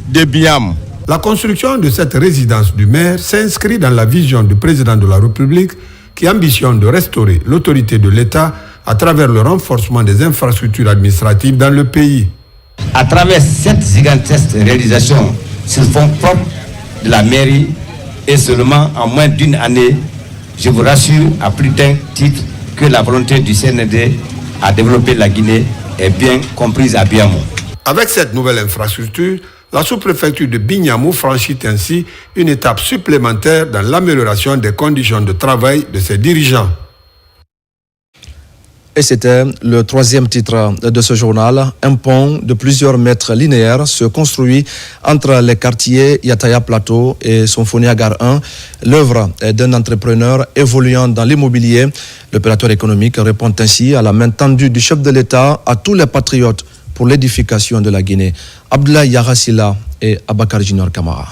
de Biam. La construction de cette résidence du maire s'inscrit dans la vision du président de la République qui ambitionne de restaurer l'autorité de l'État à travers le renforcement des infrastructures administratives dans le pays. À travers cette gigantesque réalisation sur fonds propres de la mairie et seulement en moins d'une année, je vous rassure à plus d'un titre que la volonté du CND à développer la Guinée est bien comprise à Bignamou. Avec cette nouvelle infrastructure, la sous-préfecture de Bignamou franchit ainsi une étape supplémentaire dans l'amélioration des conditions de travail de ses dirigeants. Et c'était le 3e titre de ce journal. Un pont de plusieurs mètres linéaires se construit entre les quartiers Yataya Plateau et Symphonia Gare 1. L'œuvre d'un entrepreneur évoluant dans l'immobilier. L'opérateur économique répond ainsi à la main tendue du chef de l'État à tous les patriotes pour l'édification de la Guinée. Abdoulaye Yarassila et Abakar Junior Kamara.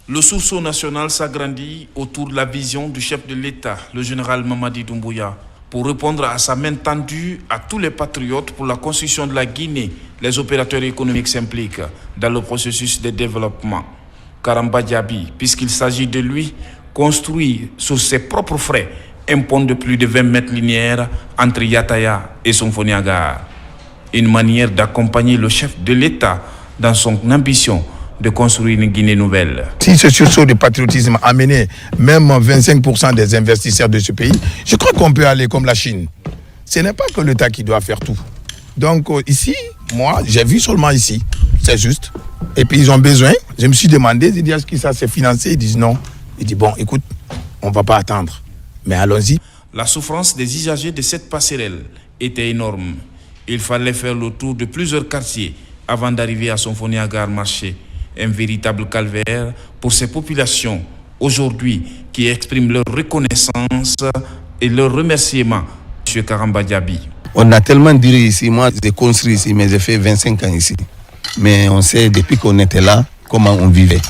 Le sursaut national s'agrandit autour de la vision du chef de l'État, le général Mamadi Doumbouya. Pour répondre à sa main tendue à tous les patriotes pour la construction de la Guinée, les opérateurs économiques s'impliquent dans le processus de développement. Karamba Diaby, puisqu'il s'agit de lui, construit sur ses propres frais un pont de plus de 20 mètres linéaires entre Yataya et Symphonia Gare. Une manière d'accompagner le chef de l'État dans son ambition de construire une Guinée nouvelle. Si ce sursaut de patriotisme a amené même 25% des investisseurs de ce pays, je crois qu'on peut aller comme la Chine. Ce n'est pas que l'État qui doit faire tout. Donc ici, moi, j'ai vu seulement ici, c'est juste. Et puis ils ont besoin, je me suis demandé, j'ai dit est-ce que ça s'est financé? Ils disent non. Ils disent bon, écoute, on ne va pas attendre, mais allons-y. La souffrance des usagers de cette passerelle était énorme. Il fallait faire le tour de plusieurs quartiers avant d'arriver à Symphonia Gare Marché. Un véritable calvaire pour ces populations aujourd'hui qui expriment leur reconnaissance et leur remerciement. M. Karamba Diaby. On a tellement duré ici, moi j'ai construit ici, mais j'ai fait 25 ans ici. Mais on sait depuis qu'on était là, comment on vivait.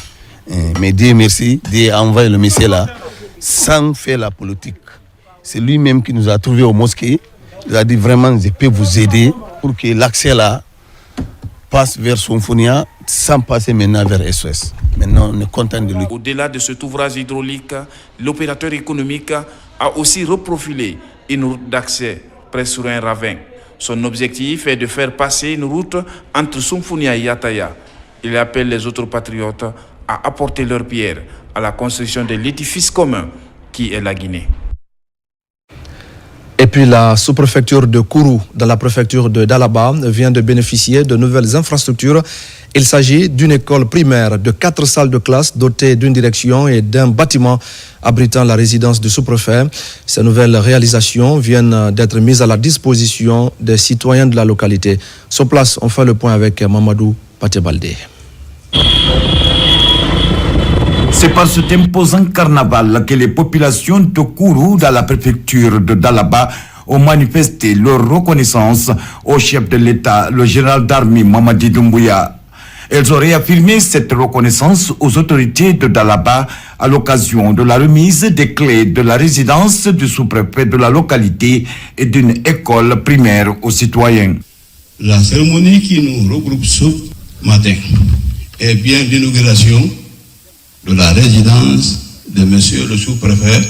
Mais Dieu merci, Dieu a envoyé le monsieur là, sans faire la politique. C'est lui-même qui nous a trouvés au mosquée. Il a dit vraiment, je peux vous aider pour que l'accès là passe vers Symphonia sans passer maintenant vers SOS. Maintenant, on est content de lui. Au-delà de cet ouvrage hydraulique, l'opérateur économique a aussi reprofilé une route d'accès près sur un ravin. Son objectif est de faire passer une route entre Symphonia et Yataya. Il appelle les autres patriotes à apporter leur pierre à la construction de l'édifice commun qui est la Guinée. Et puis la sous-préfecture de Kourou, dans la préfecture de Dalaba, vient de bénéficier de nouvelles infrastructures. Il s'agit d'une école primaire de 4 salles de classe dotées d'une direction et d'un bâtiment abritant la résidence du sous-préfet. Ces nouvelles réalisations viennent d'être mises à la disposition des citoyens de la localité. Sur place, on fait le point avec Mamadou Patebaldé. C'est par cet imposant carnaval que les populations de Kourou, dans la préfecture de Dalaba, ont manifesté leur reconnaissance au chef de l'État, le général d'armée Mamadi Doumbouya. Elles ont réaffirmé cette reconnaissance aux autorités de Dalaba à l'occasion de la remise des clés de la résidence du sous-préfet de la localité et d'une école primaire aux citoyens. La cérémonie qui nous regroupe ce matin est bien l'inauguration de la résidence de monsieur le sous-préfet,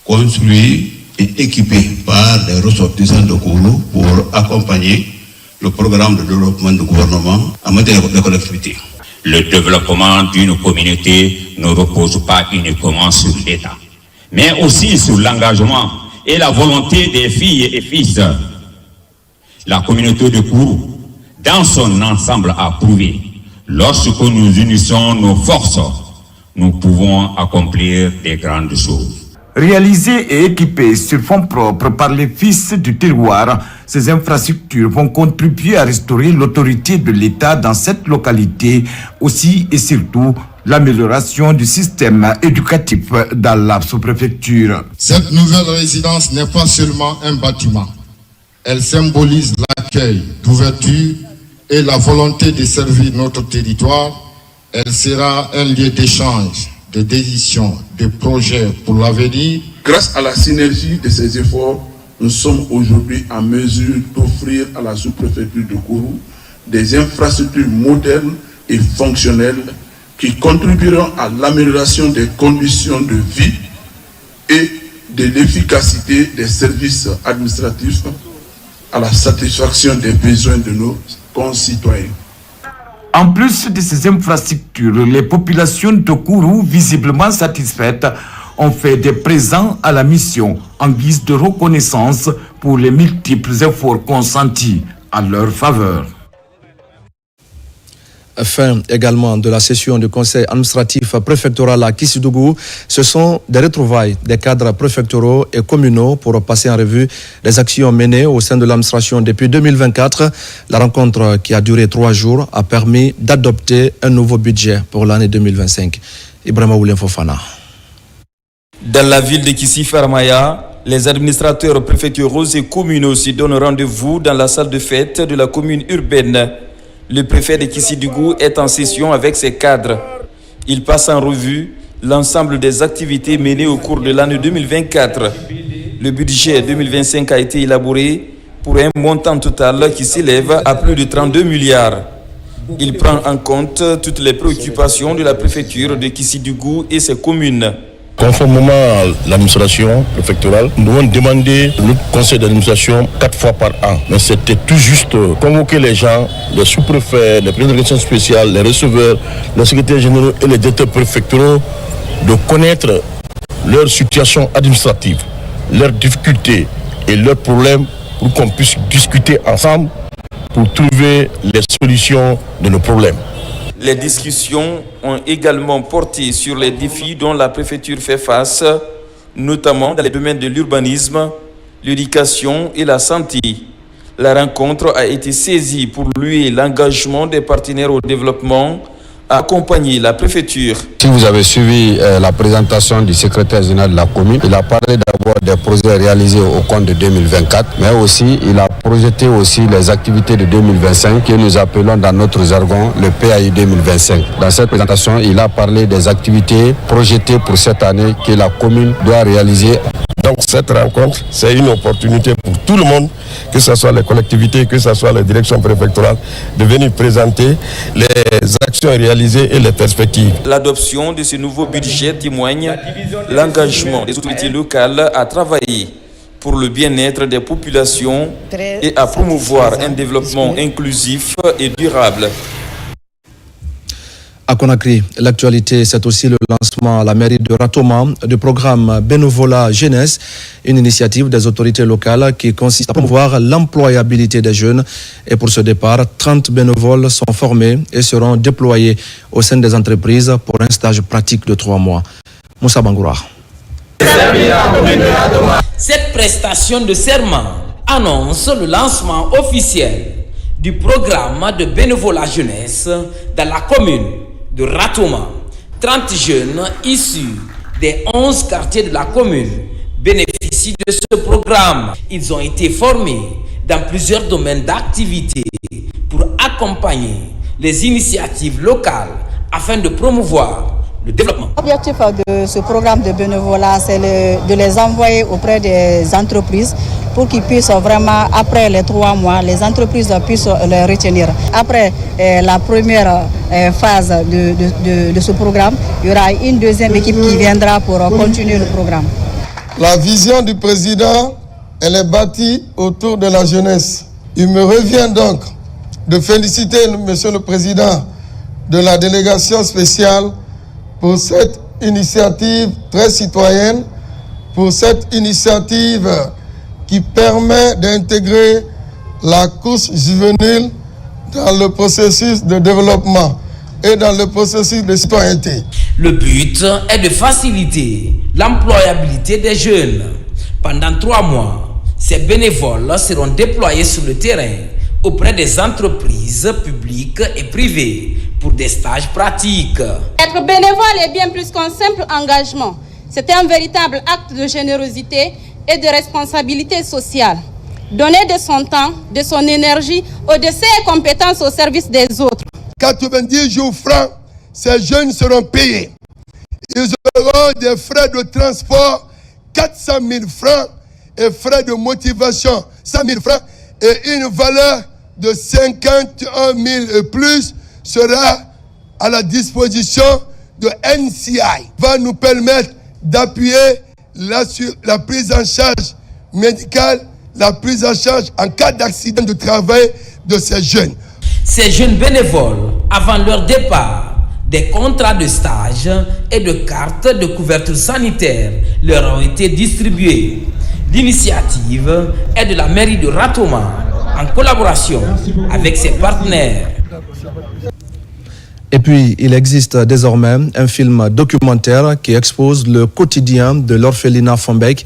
construit et équipé par les ressortissants de Kourou pour accompagner le programme de développement du gouvernement en matière de collectivité. Le développement d'une communauté ne repose pas uniquement sur l'État, mais aussi sur l'engagement et la volonté des filles et fils. La communauté de Kourou, dans son ensemble, a prouvé, lorsque nous unissons nos forces, nous pouvons accomplir des grandes choses. Réalisées et équipées sur fonds propres par les fils du terroir, ces infrastructures vont contribuer à restaurer l'autorité de l'État dans cette localité, aussi et surtout l'amélioration du système éducatif dans la sous-préfecture. Cette nouvelle résidence n'est pas seulement un bâtiment. Elle symbolise l'accueil, l'ouverture et la volonté de servir notre territoire. Elle sera un lieu d'échange, de décision, de projets pour l'avenir. Grâce à la synergie de ces efforts, nous sommes aujourd'hui en mesure d'offrir à la sous-préfecture de Kourou des infrastructures modernes et fonctionnelles qui contribueront à l'amélioration des conditions de vie et de l'efficacité des services administratifs à la satisfaction des besoins de nos concitoyens. En plus de ces infrastructures, les populations de Kourou, visiblement satisfaites, ont fait des présents à la mission en guise de reconnaissance pour les multiples efforts consentis à leur faveur. Fin également de la session du conseil administratif préfectoral à Kissidougou. Ce sont des retrouvailles des cadres préfectoraux et communaux pour passer en revue les actions menées au sein de l'administration depuis 2024. La rencontre qui a duré 3 jours a permis d'adopter un nouveau budget pour l'année 2025. Ibrahima Oulien Fofana. Dans la ville de Kissi-Farmaya, les administrateurs préfectoraux et communaux se donnent rendez-vous dans la salle de fête de la commune urbaine. Le préfet de Kissidougou est en session avec ses cadres. Il passe en revue l'ensemble des activités menées au cours de l'année 2024. Le budget 2025 a été élaboré pour un montant total qui s'élève à plus de 32 milliards. Il prend en compte toutes les préoccupations de la préfecture de Kissidougou et ses communes. Conformément à l'administration préfectorale, nous avons demandé le conseil d'administration 4 fois par an. Mais c'était tout juste convoquer les gens, les sous-préfets, les présidents d'organisation spéciale, les receveurs, les secrétaires généraux et les directeurs préfectoraux de connaître leur situation administrative, leurs difficultés et leurs problèmes pour qu'on puisse discuter ensemble pour trouver les solutions de nos problèmes. Les discussions ont également porté sur les défis dont la préfecture fait face, notamment dans les domaines de l'urbanisme, l'éducation et la santé. La rencontre a été saisie pour louer l'engagement des partenaires au développement à accompagner la préfecture. Si vous avez suivi la présentation du secrétaire général de la commune, il a parlé d'abord des projets réalisés au compte de 2024, mais aussi il a projeté aussi les activités de 2025 que nous appelons dans notre jargon le PAI 2025. Dans cette présentation, il a parlé des activités projetées pour cette année que la commune doit réaliser Donc cette rencontre, c'est une opportunité pour tout le monde, que ce soit les collectivités, que ce soit les directions préfectorales, de venir présenter les actions réalisées et les perspectives. L'adoption de ce nouveau budget témoigne l'engagement des autorités locales à travailler pour le bien-être des populations et à promouvoir un développement inclusif et durable. À Conakry, l'actualité, c'est aussi le lancement à la mairie de Ratoma du programme Bénévolat Jeunesse, une initiative des autorités locales qui consiste à promouvoir l'employabilité des jeunes. Et pour ce départ, 30 bénévoles sont formés et seront déployés au sein des entreprises pour un stage pratique de 3 mois. Moussa Bangoura. Cette prestation de serment annonce le lancement officiel du programme de bénévolat jeunesse dans la commune de Ratoma. 30 jeunes issus des 11 quartiers de la commune bénéficient de ce programme. Ils ont été formés dans plusieurs domaines d'activité pour accompagner les initiatives locales afin de promouvoir le développement. L'objectif de ce programme de bénévolat, c'est de les envoyer auprès des entreprises pour qu'ils puissent vraiment, après les 3 mois, les entreprises puissent les retenir. Après la première phase de ce programme, il y aura une deuxième équipe qui viendra pour continuer le programme. La vision du président, elle est bâtie autour de la jeunesse. Il me revient donc de féliciter Monsieur le Président de la délégation spéciale pour cette initiative très citoyenne, pour cette initiative qui permet d'intégrer la couche juvénile dans le processus de développement et dans le processus de citoyenneté. Le but est de faciliter l'employabilité des jeunes. Pendant 3 mois, ces bénévoles seront déployés sur le terrain auprès des entreprises publiques et privées pour des stages pratiques. Être bénévole est bien plus qu'un simple engagement. C'est un véritable acte de générosité et de responsabilité sociale. Donner de son temps, de son énergie ou de ses compétences au service des autres. 90 jours francs, ces jeunes seront payés. Ils auront des frais de transport, 400 000 francs, et frais de motivation, 100 000 francs, et une valeur de 51 000 et plus sera à la disposition de NCI. Va nous permettre d'appuyer la prise en charge médicale, la prise en charge en cas d'accident de travail de ces jeunes. Ces jeunes bénévoles, avant leur départ, des contrats de stage et de cartes de couverture sanitaire leur ont été distribués. L'initiative est de la mairie de Ratoma en collaboration avec ses partenaires. Et puis, il existe désormais un film documentaire qui expose le quotidien de l'orphelinat Fombek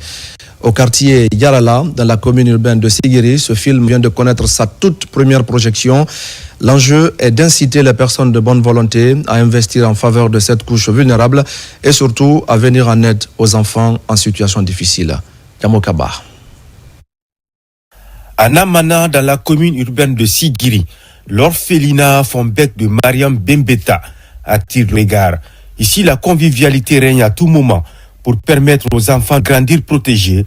au quartier Yarala, dans la commune urbaine de Sigiri. Ce film vient de connaître sa toute première projection. L'enjeu est d'inciter les personnes de bonne volonté à investir en faveur de cette couche vulnérable et surtout à venir en aide aux enfants en situation difficile. Yamokaba. À Namana, dans la commune urbaine de Sigiri, l'orphelinat Fombek de Mariam Bembeta attire le regard. Ici, la convivialité règne à tout moment pour permettre aux enfants de grandir protégés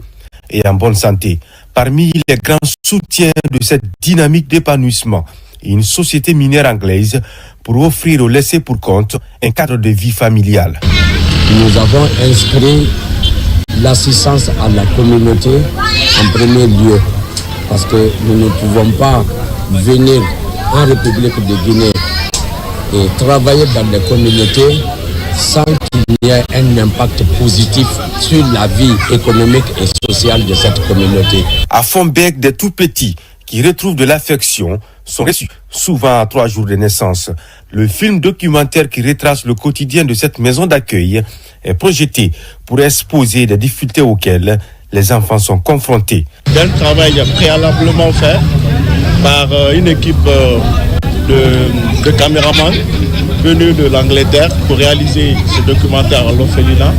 et en bonne santé. Parmi les grands soutiens de cette dynamique d'épanouissement, une société minière anglaise pour offrir aux laissés pour compte un cadre de vie familial. Nous avons inscrit l'assistance à la communauté en premier lieu parce que nous ne pouvons pas venir en République de Guinée et travailler dans les communautés sans qu'il y ait un impact positif sur la vie économique et sociale de cette communauté. À Fombek, des tout petits qui retrouvent de l'affection sont reçus souvent à 3 jours de naissance. Le film documentaire qui retrace le quotidien de cette maison d'accueil est projeté pour exposer les difficultés auxquelles les enfants sont confrontés. Un travail préalablement fait par une équipe de caméramans venus de l'Angleterre pour réaliser ce documentaire à l'orphelinat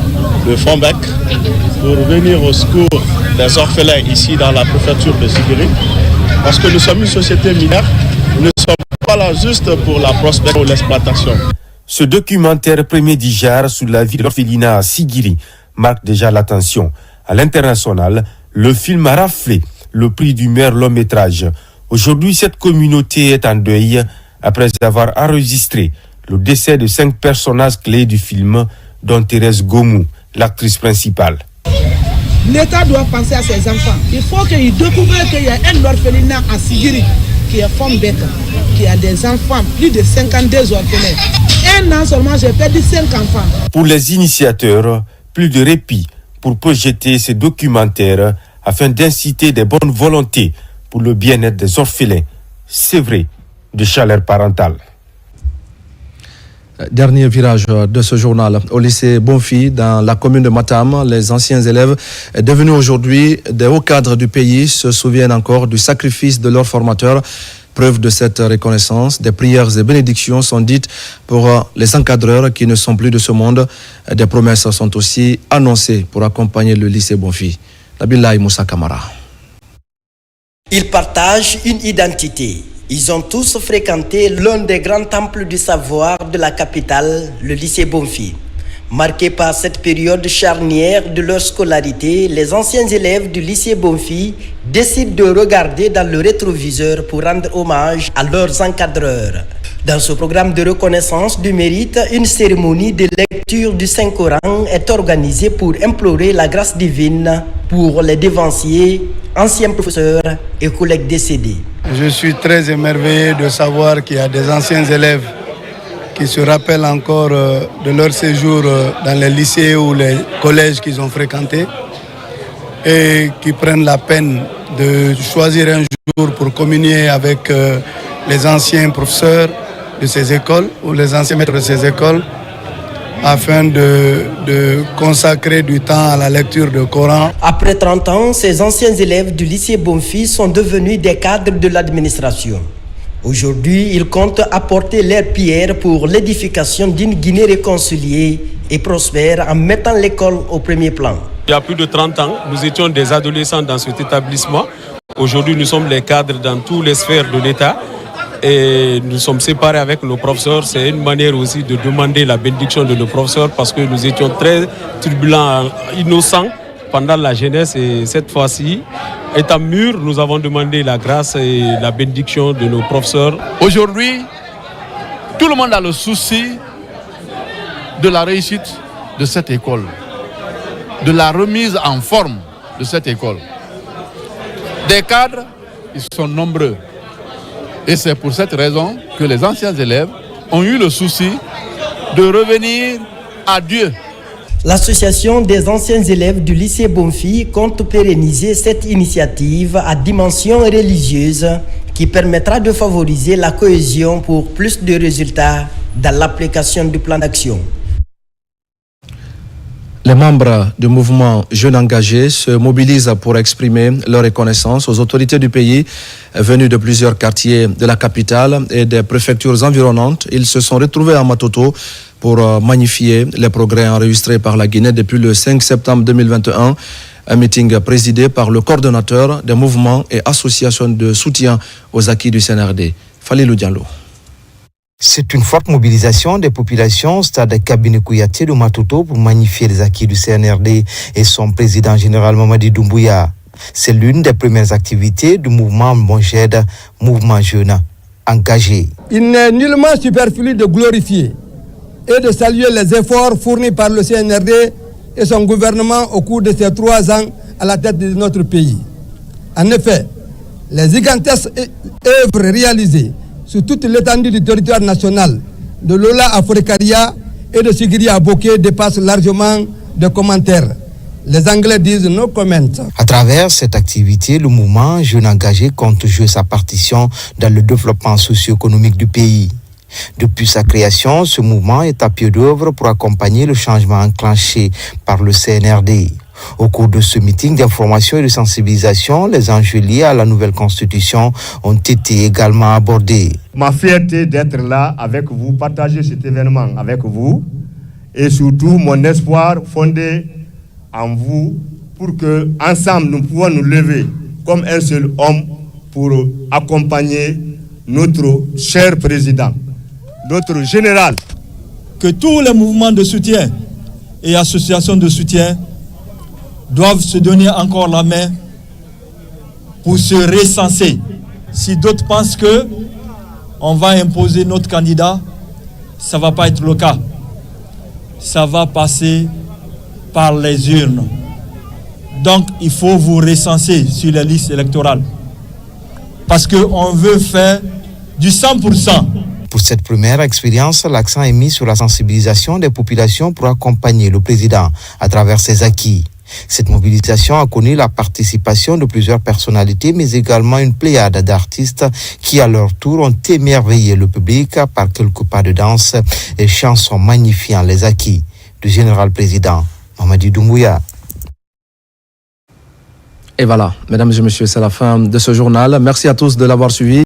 de Fombek, pour venir au secours des orphelins ici dans la préfecture de Sigiri, parce que nous sommes une société minière, nous ne sommes pas là juste pour la prospective ou l'exploitation. Ce documentaire premier d'Ijar sur la vie de l'orphelinat à Sigiri marque déjà l'attention. À l'international, le film a raflé le prix du meilleur long métrage. Aujourd'hui, cette communauté est en deuil après avoir enregistré le décès de 5 personnages clés du film, dont Thérèse Gomou, l'actrice principale. L'État doit penser à ses enfants. Il faut qu'il découvre qu'il y a un orphelinat à Sigiri qui est femme bête, qui a des enfants, plus de 52 orphelins. Un an seulement, j'ai perdu 5 enfants. Pour les initiateurs, plus de répit pour projeter ces documentaires afin d'inciter des bonnes volontés pour le bien-être des orphelins, c'est vrai, de chaleur parentale. Dernier virage de ce journal. Au lycée Bonfi, dans la commune de Matam, les anciens élèves devenus aujourd'hui des hauts cadres du pays se souviennent encore du sacrifice de leurs formateurs. Preuve de cette reconnaissance, des prières et bénédictions sont dites pour les encadreurs qui ne sont plus de ce monde. Des promesses sont aussi annoncées pour accompagner le lycée Bonfi. Nabilaï Moussa Kamara. Ils partagent une identité. Ils ont tous fréquenté l'un des grands temples du savoir de la capitale, le lycée Bonfi. Marqués par cette période charnière de leur scolarité, les anciens élèves du lycée Bonfi décident de regarder dans le rétroviseur pour rendre hommage à leurs encadreurs. Dans ce programme de reconnaissance du mérite, une cérémonie de lecture du Saint-Coran est organisée pour implorer la grâce divine pour les devanciers, anciens professeurs et collègues décédés. Je suis très émerveillé de savoir qu'il y a des anciens élèves qui se rappellent encore de leur séjour dans les lycées ou les collèges qu'ils ont fréquentés et qui prennent la peine de choisir un jour pour communier avec les anciens professeurs de ces écoles ou les anciens maîtres de ces écoles afin de consacrer du temps à la lecture du Coran. Après 30 ans, ces anciens élèves du lycée Bonfi sont devenus des cadres de l'administration. Aujourd'hui, ils comptent apporter leur pierre pour l'édification d'une Guinée réconciliée et prospère en mettant l'école au premier plan. Il y a plus de 30 ans, nous étions des adolescents dans cet établissement. Aujourd'hui, nous sommes les cadres dans toutes les sphères de l'État. Et nous sommes séparés avec nos professeurs. C'est une manière aussi de demander la bénédiction de nos professeurs parce que nous étions très turbulents, innocents pendant la jeunesse. Et cette fois-ci, étant mûrs, nous avons demandé la grâce et la bénédiction de nos professeurs. Aujourd'hui, tout le monde a le souci de la réussite de cette école, de la remise en forme de cette école. Des cadres, ils sont nombreux. Et c'est pour cette raison que les anciens élèves ont eu le souci de revenir à Dieu. L'association des anciens élèves du lycée Bonfi compte pérenniser cette initiative à dimension religieuse qui permettra de favoriser la cohésion pour plus de résultats dans l'application du plan d'action. Les membres du mouvement Jeunes Engagés se mobilisent pour exprimer leur reconnaissance aux autorités du pays venues de plusieurs quartiers de la capitale et des préfectures environnantes. Ils se sont retrouvés à Matoto pour magnifier les progrès enregistrés par la Guinée depuis le 5 septembre 2021. Un meeting présidé par le coordonnateur des mouvements et associations de soutien aux acquis du CNRD, Falilou Diallo. C'est une forte mobilisation des populations au stade Kabine Kouyaté de Matoto pour magnifier les acquis du CNRD et son président général Mamadi Doumbouya. C'est l'une des premières activités du mouvement Bonjed, mouvement jeune engagé. Il n'est nullement superflu de glorifier et de saluer les efforts fournis par le CNRD et son gouvernement au cours de ces 3 ans à la tête de notre pays. En effet, les gigantesques œuvres réalisées sur toute l'étendue du territoire national, de Lola à Forekaria et de Sigiri à Bokeh dépassent largement de commentaires. Les Anglais disent no comment. À travers cette activité, le mouvement Jeune Engagé compte jouer sa partition dans le développement socio-économique du pays. Depuis sa création, ce mouvement est à pied d'œuvre pour accompagner le changement enclenché par le CNRD. Au cours de ce meeting d'information et de sensibilisation, les enjeux liés à la nouvelle constitution ont été également abordés. Ma fierté d'être là avec vous, partager cet événement avec vous et surtout mon espoir fondé en vous pour que ensemble nous pouvons nous lever comme un seul homme pour accompagner notre cher président, notre général. Que tous les mouvements de soutien et associations de soutien doivent se donner encore la main pour se recenser. Si d'autres pensent que on va imposer notre candidat, ça ne va pas être le cas. Ça va passer par les urnes. Donc, il faut vous recenser sur les listes électorales. Parce qu'on veut faire du 100%. Pour cette première expérience, l'accent est mis sur la sensibilisation des populations pour accompagner le président à travers ses acquis. Cette mobilisation a connu la participation de plusieurs personnalités, mais également une pléiade d'artistes qui, à leur tour, ont émerveillé le public par quelques pas de danse et chansons magnifiant les acquis du général président Mamadi Doumbouya. Et voilà, mesdames et messieurs, c'est la fin de ce journal. Merci à tous de l'avoir suivi.